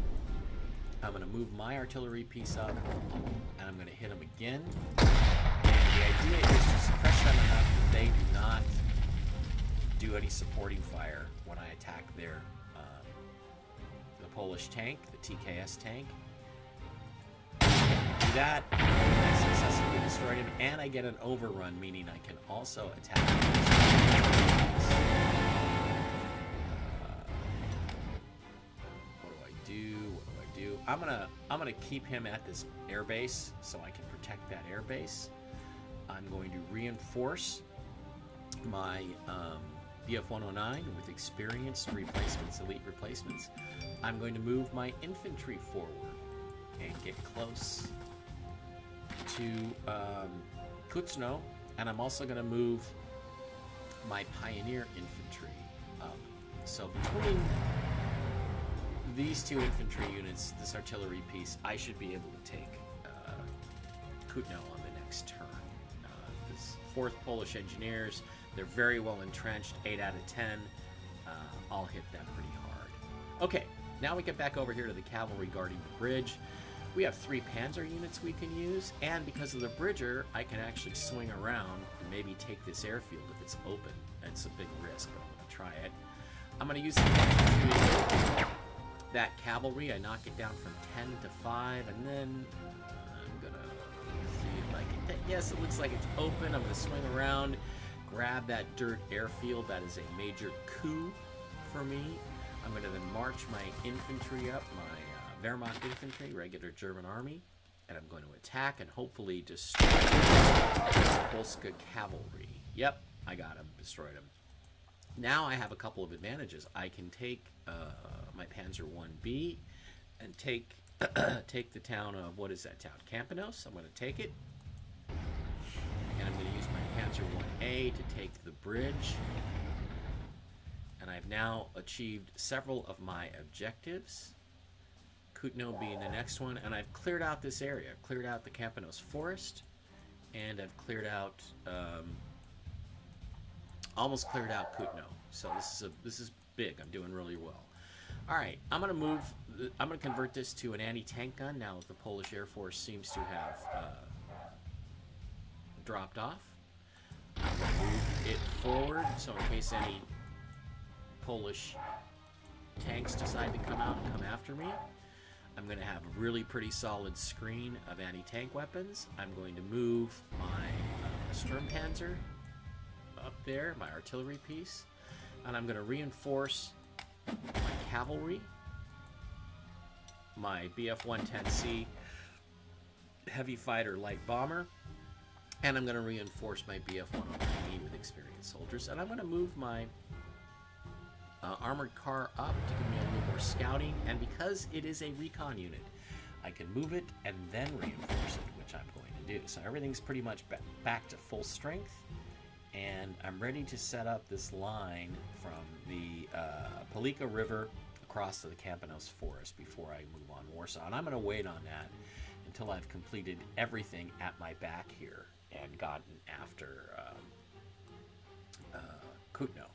I'm going to move my artillery piece up, and I'm going to hit him again. And the idea is to suppress them enough that they do not do any supporting fire when I attack their the Polish tank, the TKS tank. Do that, I successfully destroyed him, and I get an overrun, meaning I can also attack what do I do? What do I do? I'm gonna keep him at this airbase so I can protect that airbase. I'm going to reinforce my BF-109 with experienced replacements, elite replacements. I'm going to move my infantry forward and get close to Kutno, and I'm also going to move my pioneer infantry up. So between these two infantry units, this artillery piece, I should be able to take Kutno on the next turn. This 4th Polish Engineers, they're very well entrenched, 8 out of 10. I'll hit them pretty hard. Okay, now we get back over here to the cavalry guarding the bridge. We have 3 Panzer units we can use, and because of the Bridger, I can actually swing around and maybe take this airfield if it's open. It's a big risk, but I'm going to try it. I'm going to use that cavalry. I knock it down from 10 to 5, and then I'm going to see if I can... Yes, it looks like it's open. I'm going to swing around, grab that dirt airfield. That is a major coup for me. I'm going to then march my infantry up, my Wehrmacht infantry, regular German army, and I'm going to attack and hopefully destroy the Polska cavalry. Yep, I got him, destroyed him. Now I have a couple of advantages. I can take my Panzer 1B and take take the town of, what is that town? Campanos. I'm going to take it. And I'm going to use my Panzer 1A to take the bridge. And I've now achieved several of my objectives. Kutno being the next one. And I've cleared out this area. I've cleared out the Campanos forest. And I've cleared out, almost cleared out Kutno. So this is big. I'm doing really well. All right, I'm going to convert this to an anti-tank gun now that the Polish Air Force seems to have dropped off. I'm going to move it forward, so in case any Polish tanks decide to come out and come after me, I'm going to have a really pretty solid screen of anti-tank weapons. I'm going to move my Sturmpanzer up there, my artillery piece, and I'm going to reinforce my cavalry, my Bf-110C heavy fighter light bomber, and I'm going to reinforce my Bf-109E with experienced soldiers, and I'm going to move my armored car up to give me a little more scouting, and because it is a recon unit, I can move it and then reinforce it, which I'm going to do. So everything's pretty much back to full strength. And I'm ready to set up this line from the Palika River across to the Campanos Forest before I move on Warsaw. And I'm going to wait on that until I've completed everything at my back here and gotten after Kutno.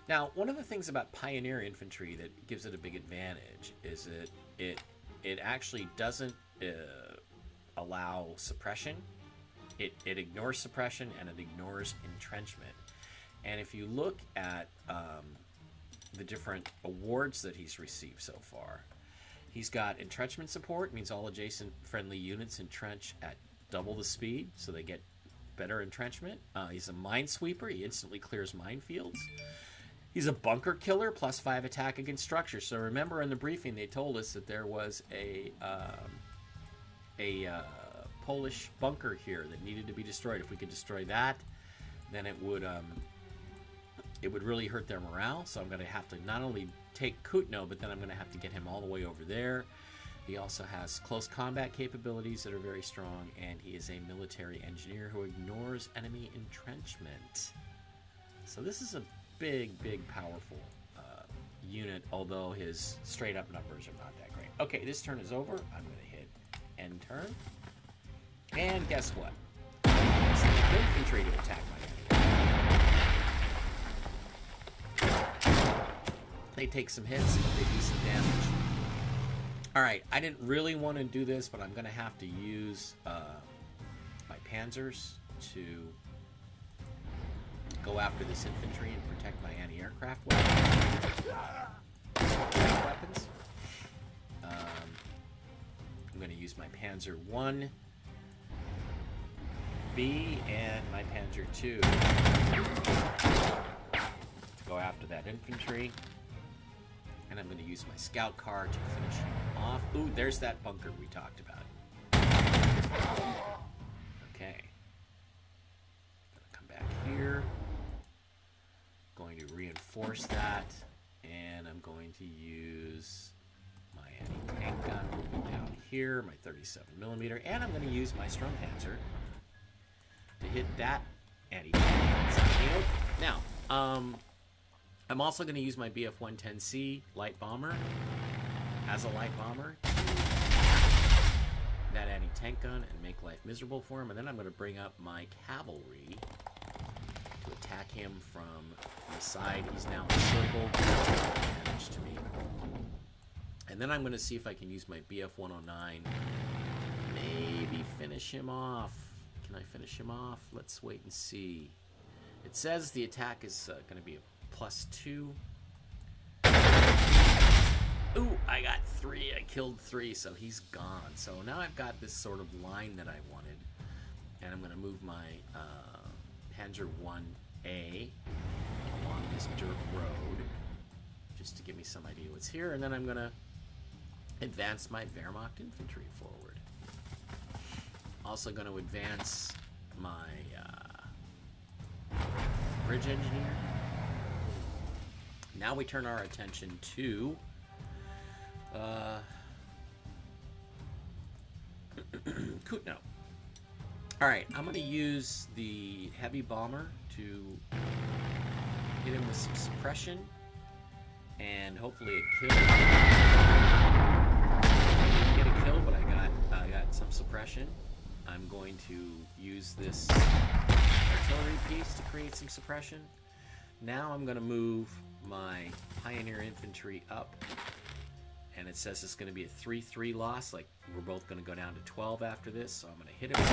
Now, one of the things about Pioneer Infantry that gives it a big advantage is that it actually doesn't allow suppression. It ignores suppression and it ignores entrenchment. And if you look at the different awards that he's received so far, he's got entrenchment support, means all adjacent friendly units entrench at double the speed, so they get better entrenchment. He's a minesweeper, he instantly clears minefields. He's a bunker killer, +5 attack against structures. So remember in the briefing they told us that there was a Polish bunker here that needed to be destroyed. If we could destroy that, then it would really hurt their morale. So I'm going to have to not only take Kutno, but then I'm going to have to get him all the way over there. He also has close combat capabilities that are very strong, and he is a military engineer who ignores enemy entrenchment. So this is a big, powerful unit, although his straight-up numbers are not that great. Okay, this turn is over. I'm going to hit end turn. And guess what? It's the infantry to attack my enemy. They take some hits, but they do some damage. Alright, I didn't really want to do this, but I'm going to have to use my Panzers to go after this infantry and protect my anti-aircraft weapons. I'm going to use my Panzer 1B and my Panzer 2 to go after that infantry. And I'm going to use my scout car to finish him off. Ooh, there's that bunker we talked about. Okay. Gonna come back here. Going to reinforce that. And I'm going to use my anti-tank gun moving down here, my 37mm, and I'm going to use my Sturmpanzer to hit that anti-tank. Now, I'm also going to use my Bf-110C light bomber as a light bomber to that anti-tank gun and make life miserable for him. And then I'm going to bring up my cavalry to attack him from the side. He's now encircled, damage to me. And then I'm going to see if I can use my Bf-109, maybe finish him off. Can I finish him off? Let's wait and see. It says the attack is going to be a +2. Ooh, I got 3. I killed 3, so he's gone. So now I've got this sort of line that I wanted. And I'm going to move my Panzer 1A along this dirt road just to give me some idea what's here. And then I'm going to advance my Wehrmacht infantry forward. Also going to advance my bridge engineer. Now we turn our attention to Kutno. Alright, I'm going to use the heavy bomber to hit him with some suppression and hopefully a kill. I didn't get a kill, but I got some suppression. I'm going to use this artillery piece to create some suppression. Now I'm going to move my Pioneer infantry up, and it says it's going to be a 3-3 loss, like we're both going to go down to 12 after this, so I'm going to hit him.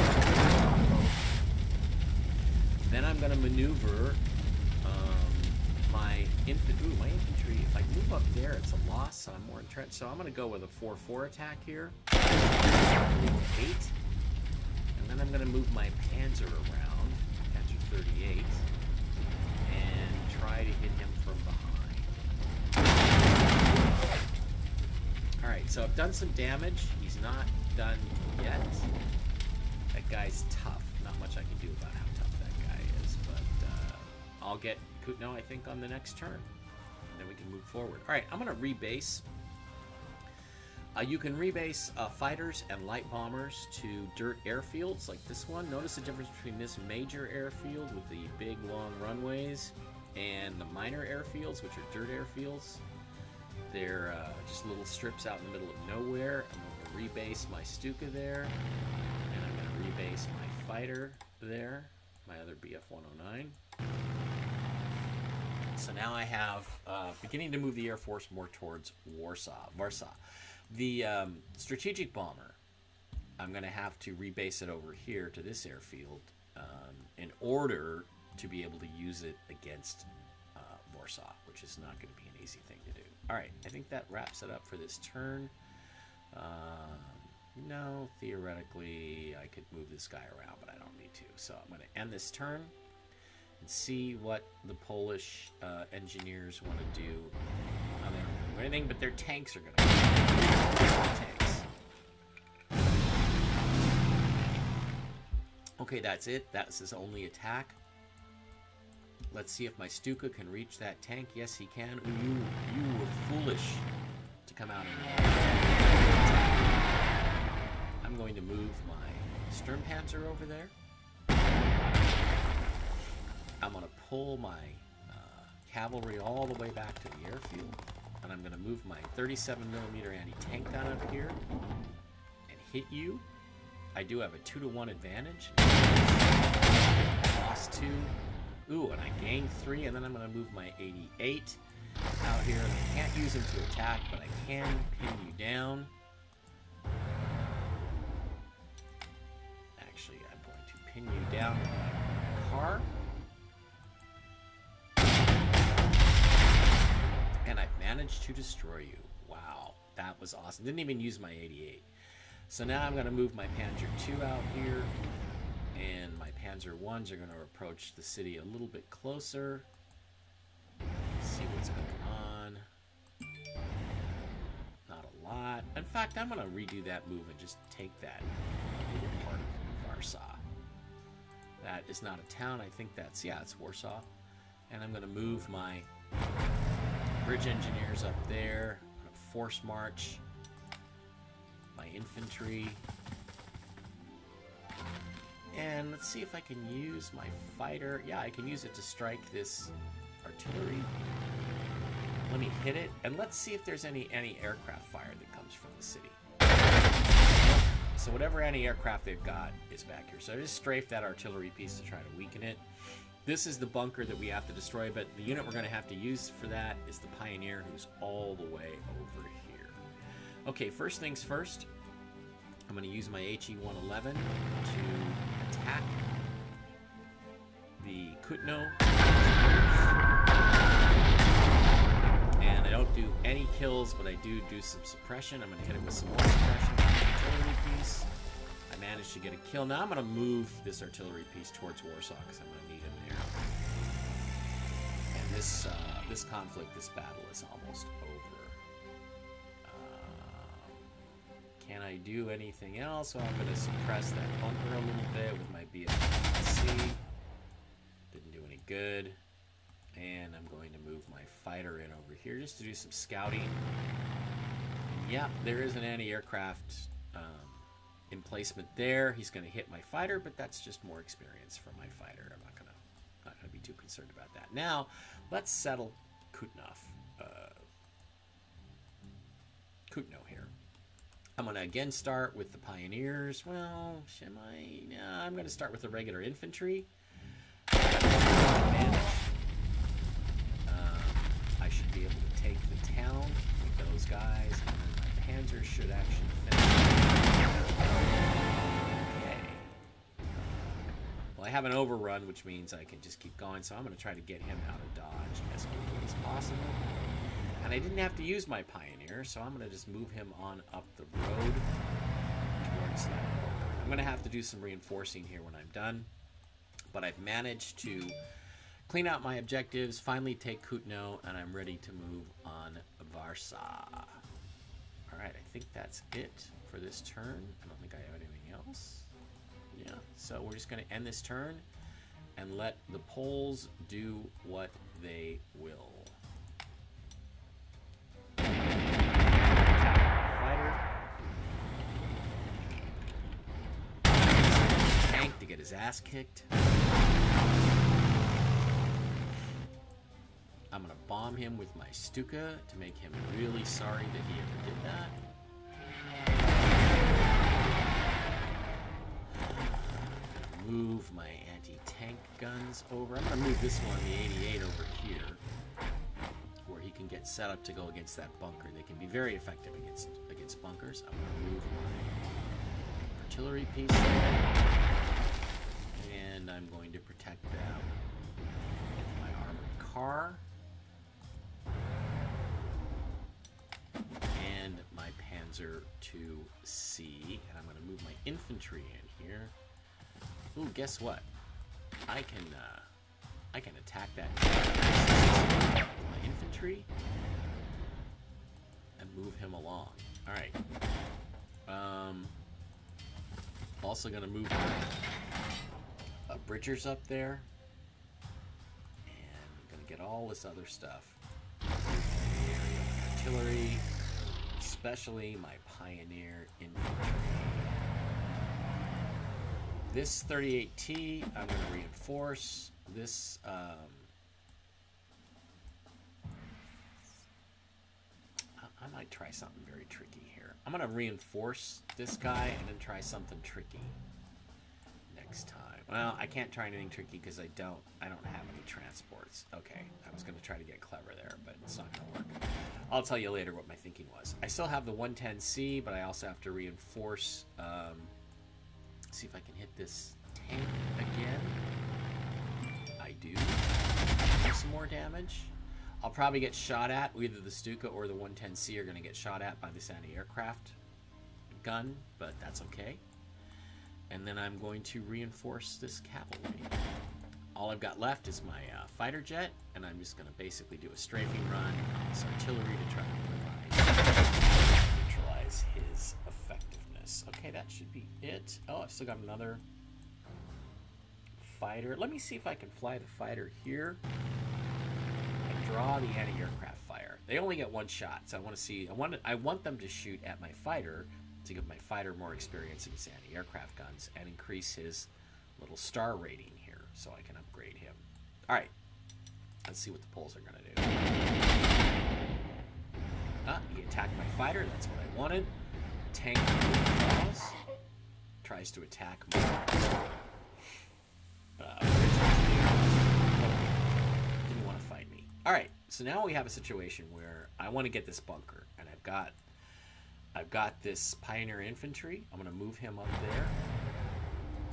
Then I'm going to maneuver my infantry. If I move up there, it's a loss, so I'm more entrenched. So I'm going to go with a 4-4 attack here. 8. And then I'm going to move my Panzer around, Panzer 38, and try to hit him from behind. Alright, so I've done some damage. He's not done yet. That guy's tough. Not much I can do about how tough that guy is, but I'll get Kutno, I think, on the next turn. And then we can move forward. Alright, I'm going to rebase. You can rebase fighters and light bombers to dirt airfields like this one. Notice the difference between this major airfield with the big long runways and the minor airfields, which are dirt airfields. They're just little strips out in the middle of nowhere. I'm going to rebase my Stuka there, and I'm going to rebase my fighter there, my other BF-109. So now I have beginning to move the Air Force more towards Warsaw. The strategic bomber, I'm going to have to rebase it over here to this airfield in order to be able to use it against Warsaw, which is not going to be an easy thing to do. Alright, I think that wraps it up for this turn. No, theoretically, I could move this guy around, but I don't need to. So I'm going to end this turn and see what the Polish engineers want to do. They don't do anything, but their tanks are going to do tanks. Okay, that's it. That's his only attack. Let's see if my Stuka can reach that tank. Yes, he can. Ooh, you were foolish to come out and I'm going to move my Sturmpanzer over there. I'm going to pull my cavalry all the way back to the airfield. And I'm going to move my 37mm anti-tank gun up here and hit you. I do have a 2-to-1 advantage. Lost 2. Ooh, and I gained 3, and then I'm going to move my 88 out here. And I can't use him to attack, but I can pin you down. Actually, I'm going to pin you down with my car. And I've managed to destroy you. Wow, that was awesome. Didn't even use my 88. So now I'm going to move my Panzer II out here. And my Panzer Is are going to approach the city a little bit closer. See what's going on. Not a lot. In fact, I'm going to redo that move and just take that little part of Warsaw. That is not a town. I think that's, yeah, it's Warsaw. And I'm going to move my bridge engineers up there. I'm going to force march my infantry. And let's see if I can use my fighter. Yeah, I can use it to strike this artillery. Let me hit it, and let's see if there's any aircraft fire that comes from the city. So whatever anti-aircraft they've got is back here. So I just strafed that artillery piece to try to weaken it. This is the bunker that we have to destroy, but the unit we're going to have to use for that is the Pioneer, who's all the way over here. Okay, first things first. I'm going to use my HE-111 to attack the Kutno. And I don't do any kills, but I do some suppression. I'm going to hit it with some more suppression with the artillery piece. I managed to get a kill. Now I'm going to move this artillery piece towards Warsaw because I'm going to need him there. And this conflict, this battle is almost over. Can I do anything else? Well, I'm going to suppress that bunker a little bit with my BFC. Didn't do any good. And I'm going to move my fighter in over here just to do some scouting. And yeah, there is an anti-aircraft emplacement there. He's going to hit my fighter, but that's just more experience for my fighter. I'm not going to be too concerned about that. Now, let's settle Kutnov. Kutno here. I'm going to again start with the Pioneers. Well, shall I? No, I'm going to start with the regular infantry. I should be able to take the town with those guys, and then my Panzer should actually finish. Okay. Well, I have an overrun, which means I can just keep going, so I'm going to try to get him out of dodge as quickly as possible. And I didn't have to use my Pioneer, so I'm going to just move him on up the road towards that bunker. I'm going to have to do some reinforcing here when I'm done, but I've managed to clean out my objectives, finally take Kutno, and I'm ready to move on Warsaw. Alright, I think that's it for this turn. I don't think I have anything else. Yeah, so we're just going to end this turn and let the Poles do what they will. Tank to get his ass kicked. I'm going to bomb him with my Stuka to make him really sorry that he ever did that. I'm going to move my anti-tank guns over. I'm going to move this one, the 88, over here, where he can get set up to go against that bunker. They can be very effective against bunkers. I'm going to move my artillery piece there, and I'm going to protect them with my armored car. And my Panzer 2C, and I'm going to move my infantry in here. Ooh, guess what? I can attack that with my infantry and move him along. All right. Also going to move my bridgers up there, and I'm going to get all this other stuff. Artillery, especially my Pioneer infantry. This 38T, I'm going to reinforce. This, I might try something very tricky here. I'm going to reinforce this guy and then try something tricky next time. Well, I can't try anything tricky because I don't have any transports. Okay, I was going to try to get clever there, but it's not going to work. I'll tell you later what my thinking was. I still have the 110C, but I also have to reinforce. See if I can hit this tank again. I do. Do some more damage. I'll probably get shot at. Either the Stuka or the 110C are going to get shot at by this anti-aircraft gun, but that's okay. And then I'm going to reinforce this cavalry. All I've got left is my fighter jet, and I'm just going to basically do a strafing run on this artillery to try to neutralize his effectiveness. Okay, that should be it. Oh, I've still got another fighter. Let me see if I can fly the fighter here and draw the anti-aircraft fire. They only get one shot, so I want to see. I want them to shoot at my fighter to give my fighter more experience against anti-aircraft guns and increase his little star rating here, so I can upgrade him. All right, let's see what the Poles are going to do. He attacked my fighter. That's what I wanted. Tank withdraws. Tries to attack my didn't want to fight me. All right, so now we have a situation where I want to get this bunker, and I've got this Pioneer infantry. I'm going to move him up there,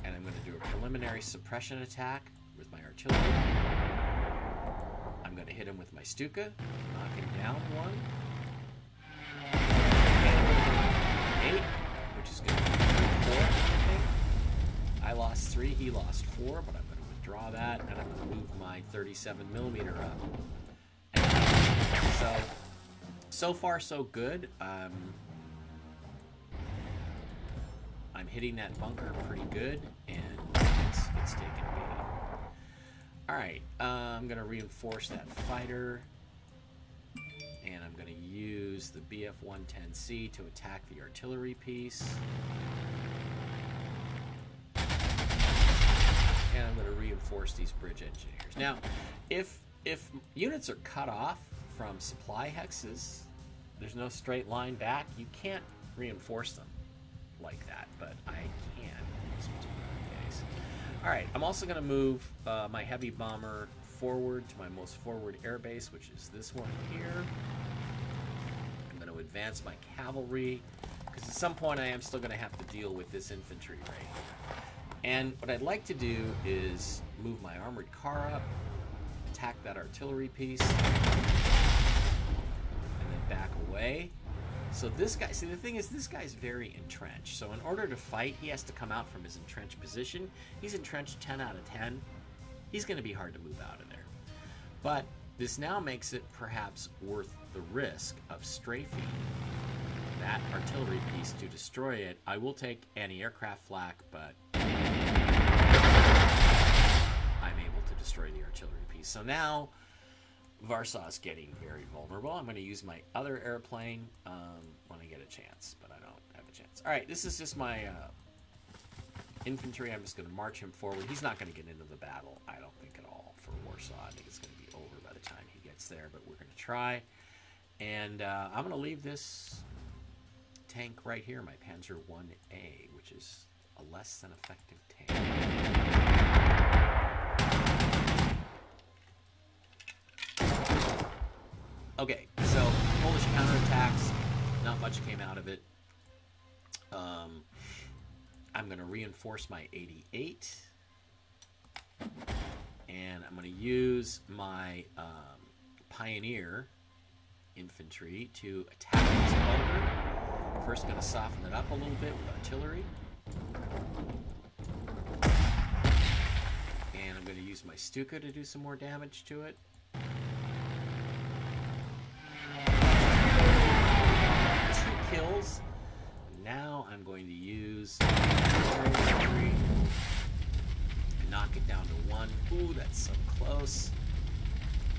and I'm going to do a preliminary suppression attack with my artillery. I'm going to hit him with my Stuka, knock him down one. 8, which is going to be 4, I think. I lost 3, he lost 4, but I'm going to withdraw that, and I'm going to move my 37mm up. And so far so good. I'm hitting that bunker pretty good, and it's taking a beating. Alright, I'm going to reinforce that fighter, and I'm going to use the BF-110C to attack the artillery piece. And I'm going to reinforce these bridge engineers. Now, if units are cut off from supply hexes, there's no straight line back, you can't reinforce them like that, but I can in this particular case. Alright, I'm also going to move my heavy bomber forward to my most forward airbase, which is this one here. I'm going to advance my cavalry, because at some point I am still going to have to deal with this infantry right here. And what I'd like to do is move my armored car up, attack that artillery piece, and then back away. So this guy, see the thing is, this guy's very entrenched. So in order to fight, he has to come out from his entrenched position. He's entrenched 10 out of 10. He's going to be hard to move out of there. But this now makes it perhaps worth the risk of strafing that artillery piece to destroy it. I will take anti-aircraft flak, but I'm able to destroy the artillery piece. So now Warsaw is getting very vulnerable. I'm going to use my other airplane when I get a chance, but I don't have a chance. All right, this is just my infantry. I'm just going to march him forward. He's not going to get into the battle, I don't think, at all for Warsaw. I think it's going to be over by the time he gets there, but we're going to try. And I'm going to leave this tank right here, my Panzer 1A, which is a less than effective tank. Okay, so Polish counterattacks, not much came out of it. I'm going to reinforce my 88, and I'm going to use my Pioneer infantry to attack this bunker. First, going to soften it up a little bit with artillery. And I'm going to use my Stuka to do some more damage to it. 2 kills. Now I'm going to use artillery and knock it down to 1. Ooh, that's so close.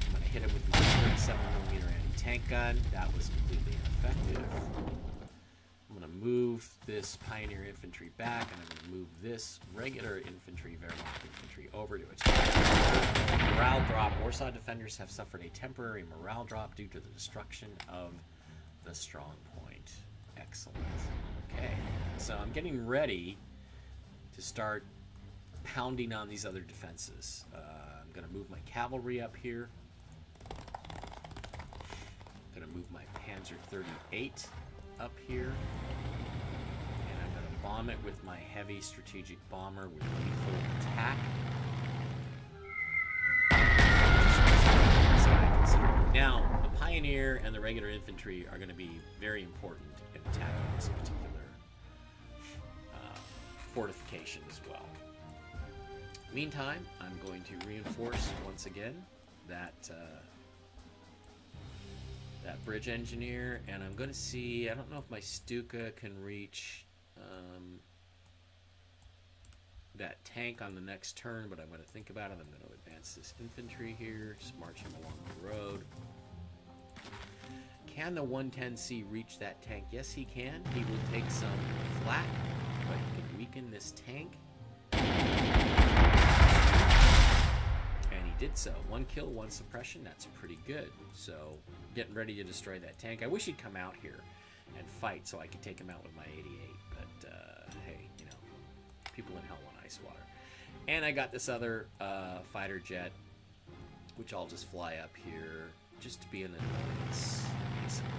I'm going to hit him with my 37mm anti-tank gun. That was completely ineffective. I'm going to move this Pioneer infantry back, and I'm going to move this regular infantry, Wehrmacht infantry, over to attack. Morale drop. Warsaw defenders have suffered a temporary morale drop due to the destruction of the strong point. Excellent. Okay, so I'm getting ready to start pounding on these other defenses. I'm going to move my cavalry up here. I'm going to move my Panzer 38 up here, and I'm going to bomb it with my heavy strategic bomber with lethal attack. Now, the Pioneer and the regular infantry are going to be very important in attacking this particular fortification as well. Meantime, I'm going to reinforce once again that that bridge engineer, and I'm going to see, I don't know if my Stuka can reach that tank on the next turn, but I'm going to think about it. I'm going to advance this infantry here, just march him along the road. Can the 110C reach that tank? Yes, he can. He will take some flak, but he can weaken this tank. And he did so. 1 kill, 1 suppression. That's pretty good. So, getting ready to destroy that tank. I wish he'd come out here and fight so I could take him out with my 88. But, hey, you know, people in hell want ice water. And I got this other fighter jet, which I'll just fly up here just to be an annoyance, basically.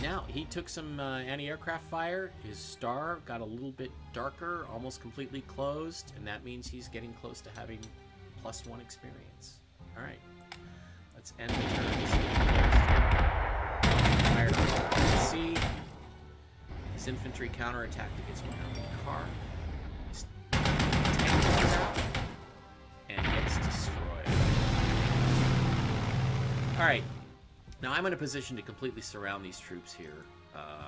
Now, he took some anti-aircraft fire. His star got a little bit darker, almost completely closed, and that means he's getting close to having +1 experience. All right, let's end the turn. Fired on C. His infantry counterattacked against my armored car. His tank comes out and gets destroyed. All right. Now I'm in a position to completely surround these troops here.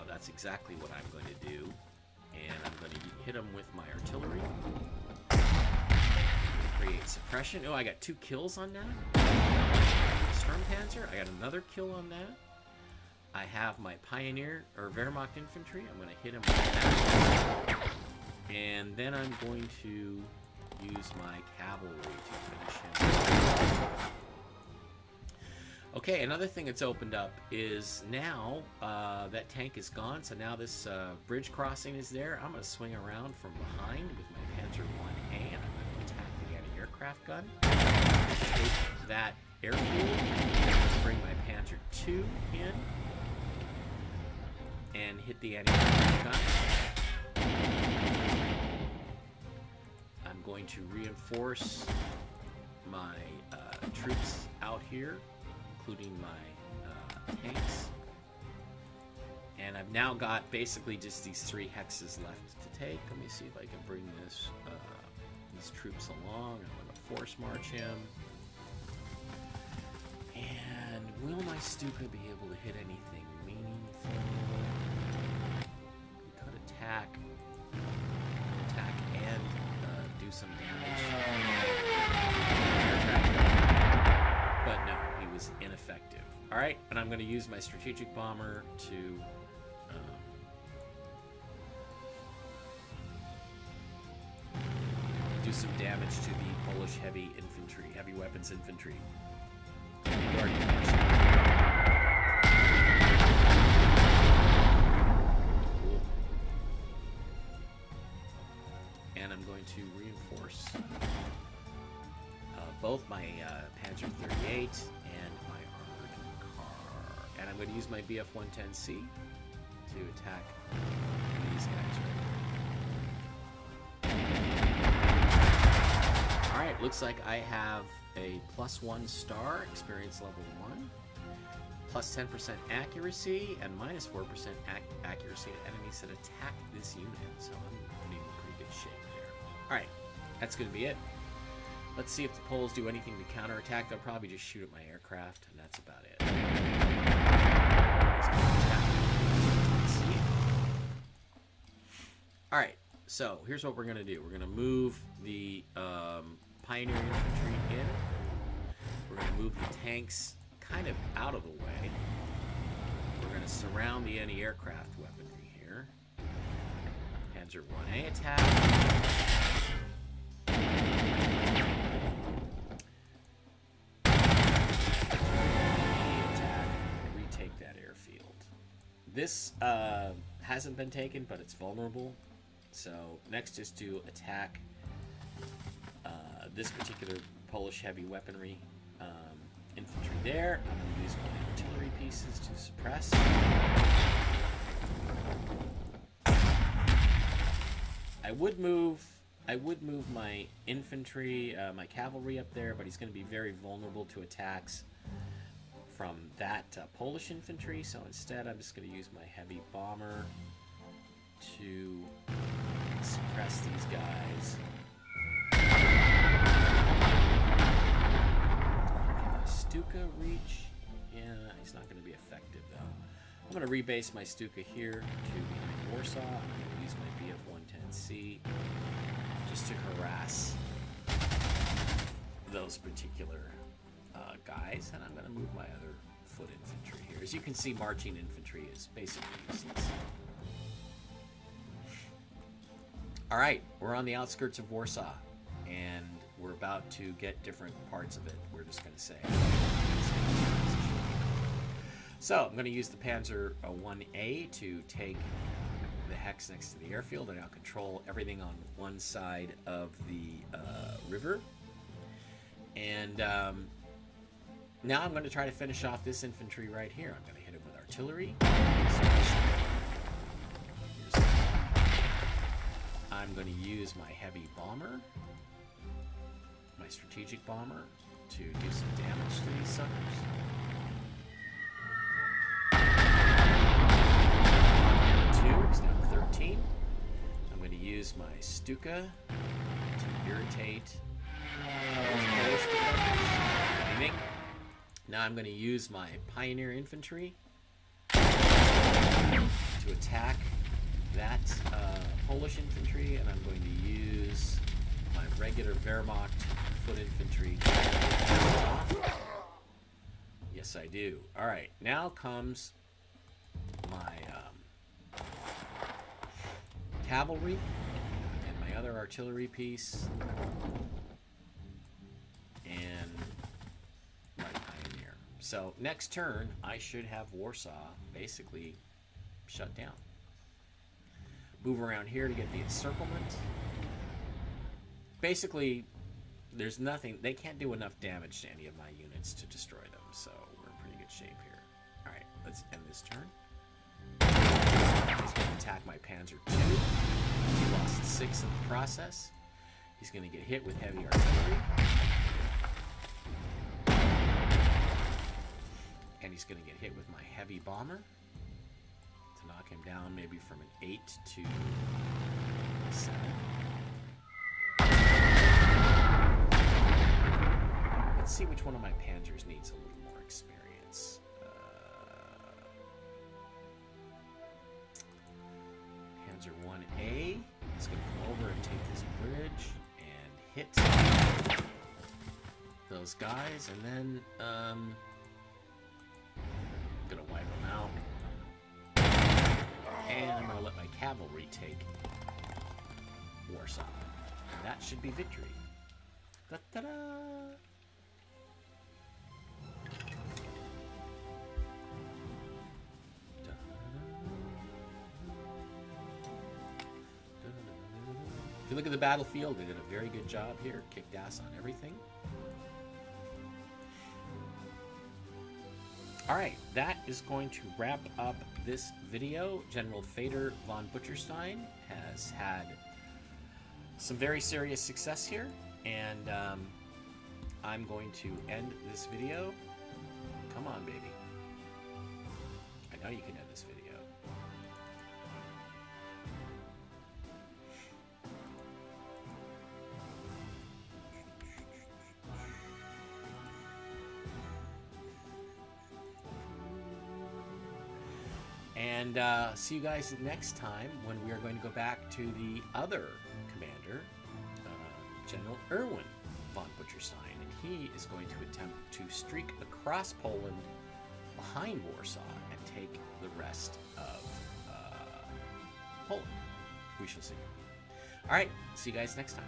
that's exactly what I'm going to do. And I'm going to hit them with my artillery. Create suppression. Oh, I got 2 kills on that. Sturmpanzer. I got another kill on that. I have my Pioneer or Wehrmacht infantry. I'm going to hit him with that. And then I'm going to use my cavalry to finish him. Okay, another thing that's opened up is now that tank is gone, so now this bridge crossing is there. I'm going to swing around from behind with my Panzer 1A, and I'm going to attack the anti-aircraft gun. Take that airfield, bring my Panzer 2 in, and hit the anti-aircraft gun. I'm going to reinforce my troops out here, including my tanks. And I've now got basically just these 3 hexes left to take. Let me see if I can bring this these troops along. I'm going to force march him. And will my Stuka be able to hit anything meaningful? We could attack and do some damage. But no, he was ineffective. Alright, and I'm going to use my strategic bomber to do some damage to the Polish heavy weapons infantry. Cool. And I'm going to reinforce both my Panzer 38 and my armored car. And I'm going to use my Bf-110C to attack these guys right here. Alright, looks like I have a +1 star, experience level 1, plus 10% accuracy, and minus 4% accuracy to enemies that attack this unit. So I'm in pretty good shape there. Alright, that's going to be it. Let's see if the Poles do anything to counterattack. They'll probably just shoot at my aircraft, and that's about it. Alright, so here's what we're going to do. We're going to move the Pioneer infantry in. We're going to move the tanks kind of out of the way. We're going to surround the anti-aircraft weaponry here. Panzer 1A attack. This hasn't been taken, but it's vulnerable. So next is to attack this particular Polish heavy weaponry infantry there. I'm going to use my artillery pieces to suppress. I would move my infantry, my cavalry up there, but he's going to be very vulnerable to attacks from that Polish infantry, so instead I'm just going to use my heavy bomber to suppress these guys. Can my Stuka reach? Yeah, he's not going to be effective though. I'm going to rebase my Stuka here to behind Warsaw. I'm going to use my Bf-110C just to harass those particular guys, and I'm going to move my other foot infantry here. As you can see, marching infantry is basically useless. Alright, we're on the outskirts of Warsaw, and we're about to get different parts of it. We're just going to say. So, I'm going to use the Panzer 1A to take the hex next to the airfield, and I'll control everything on one side of the river. And now I'm going to try to finish off this infantry right here. I'm going to hit it with artillery. I'm going to use my heavy bomber, my strategic bomber, to do some damage to these suckers. It's now 13. I'm going to use my Stuka to irritate those Polish defenders. Now I'm going to use my Pioneer infantry to attack that Polish infantry, and I'm going to use my regular Wehrmacht foot infantry. Yes, I do. All right, now comes my cavalry and my other artillery piece, and my pioneer. So next turn, I should have Warsaw basically shut down. Move around here to get the encirclement. Basically, there's nothing. They can't do enough damage to any of my units to destroy them, so we're in pretty good shape here. All right, let's end this turn. He's going to attack my Panzer II. He lost 6 in the process. He's going to get hit with heavy artillery. And he's going to get hit with my heavy bomber to knock him down maybe from an 8 to 7. Let's see which one of my Panzers needs a little more experience. Panzer 1A is going to come over and take this bridge and hit those guys, and then going to wipe them out. And I'm going to let my cavalry take Warsaw. And that should be victory. Da-da-da! If you look at the battlefield, they did a very good job here. Kicked ass on everything. Alright, that is going to wrap up this video. General Fedor Von Butcherstein has had some very serious success here, and I'm going to end this video. Come on, baby. I know you can end this video. And see you guys next time when we are going to go back to the other commander, General Erwin von Butcherstein. And he is going to attempt to streak across Poland behind Warsaw and take the rest of Poland. We shall see. All right, see you guys next time.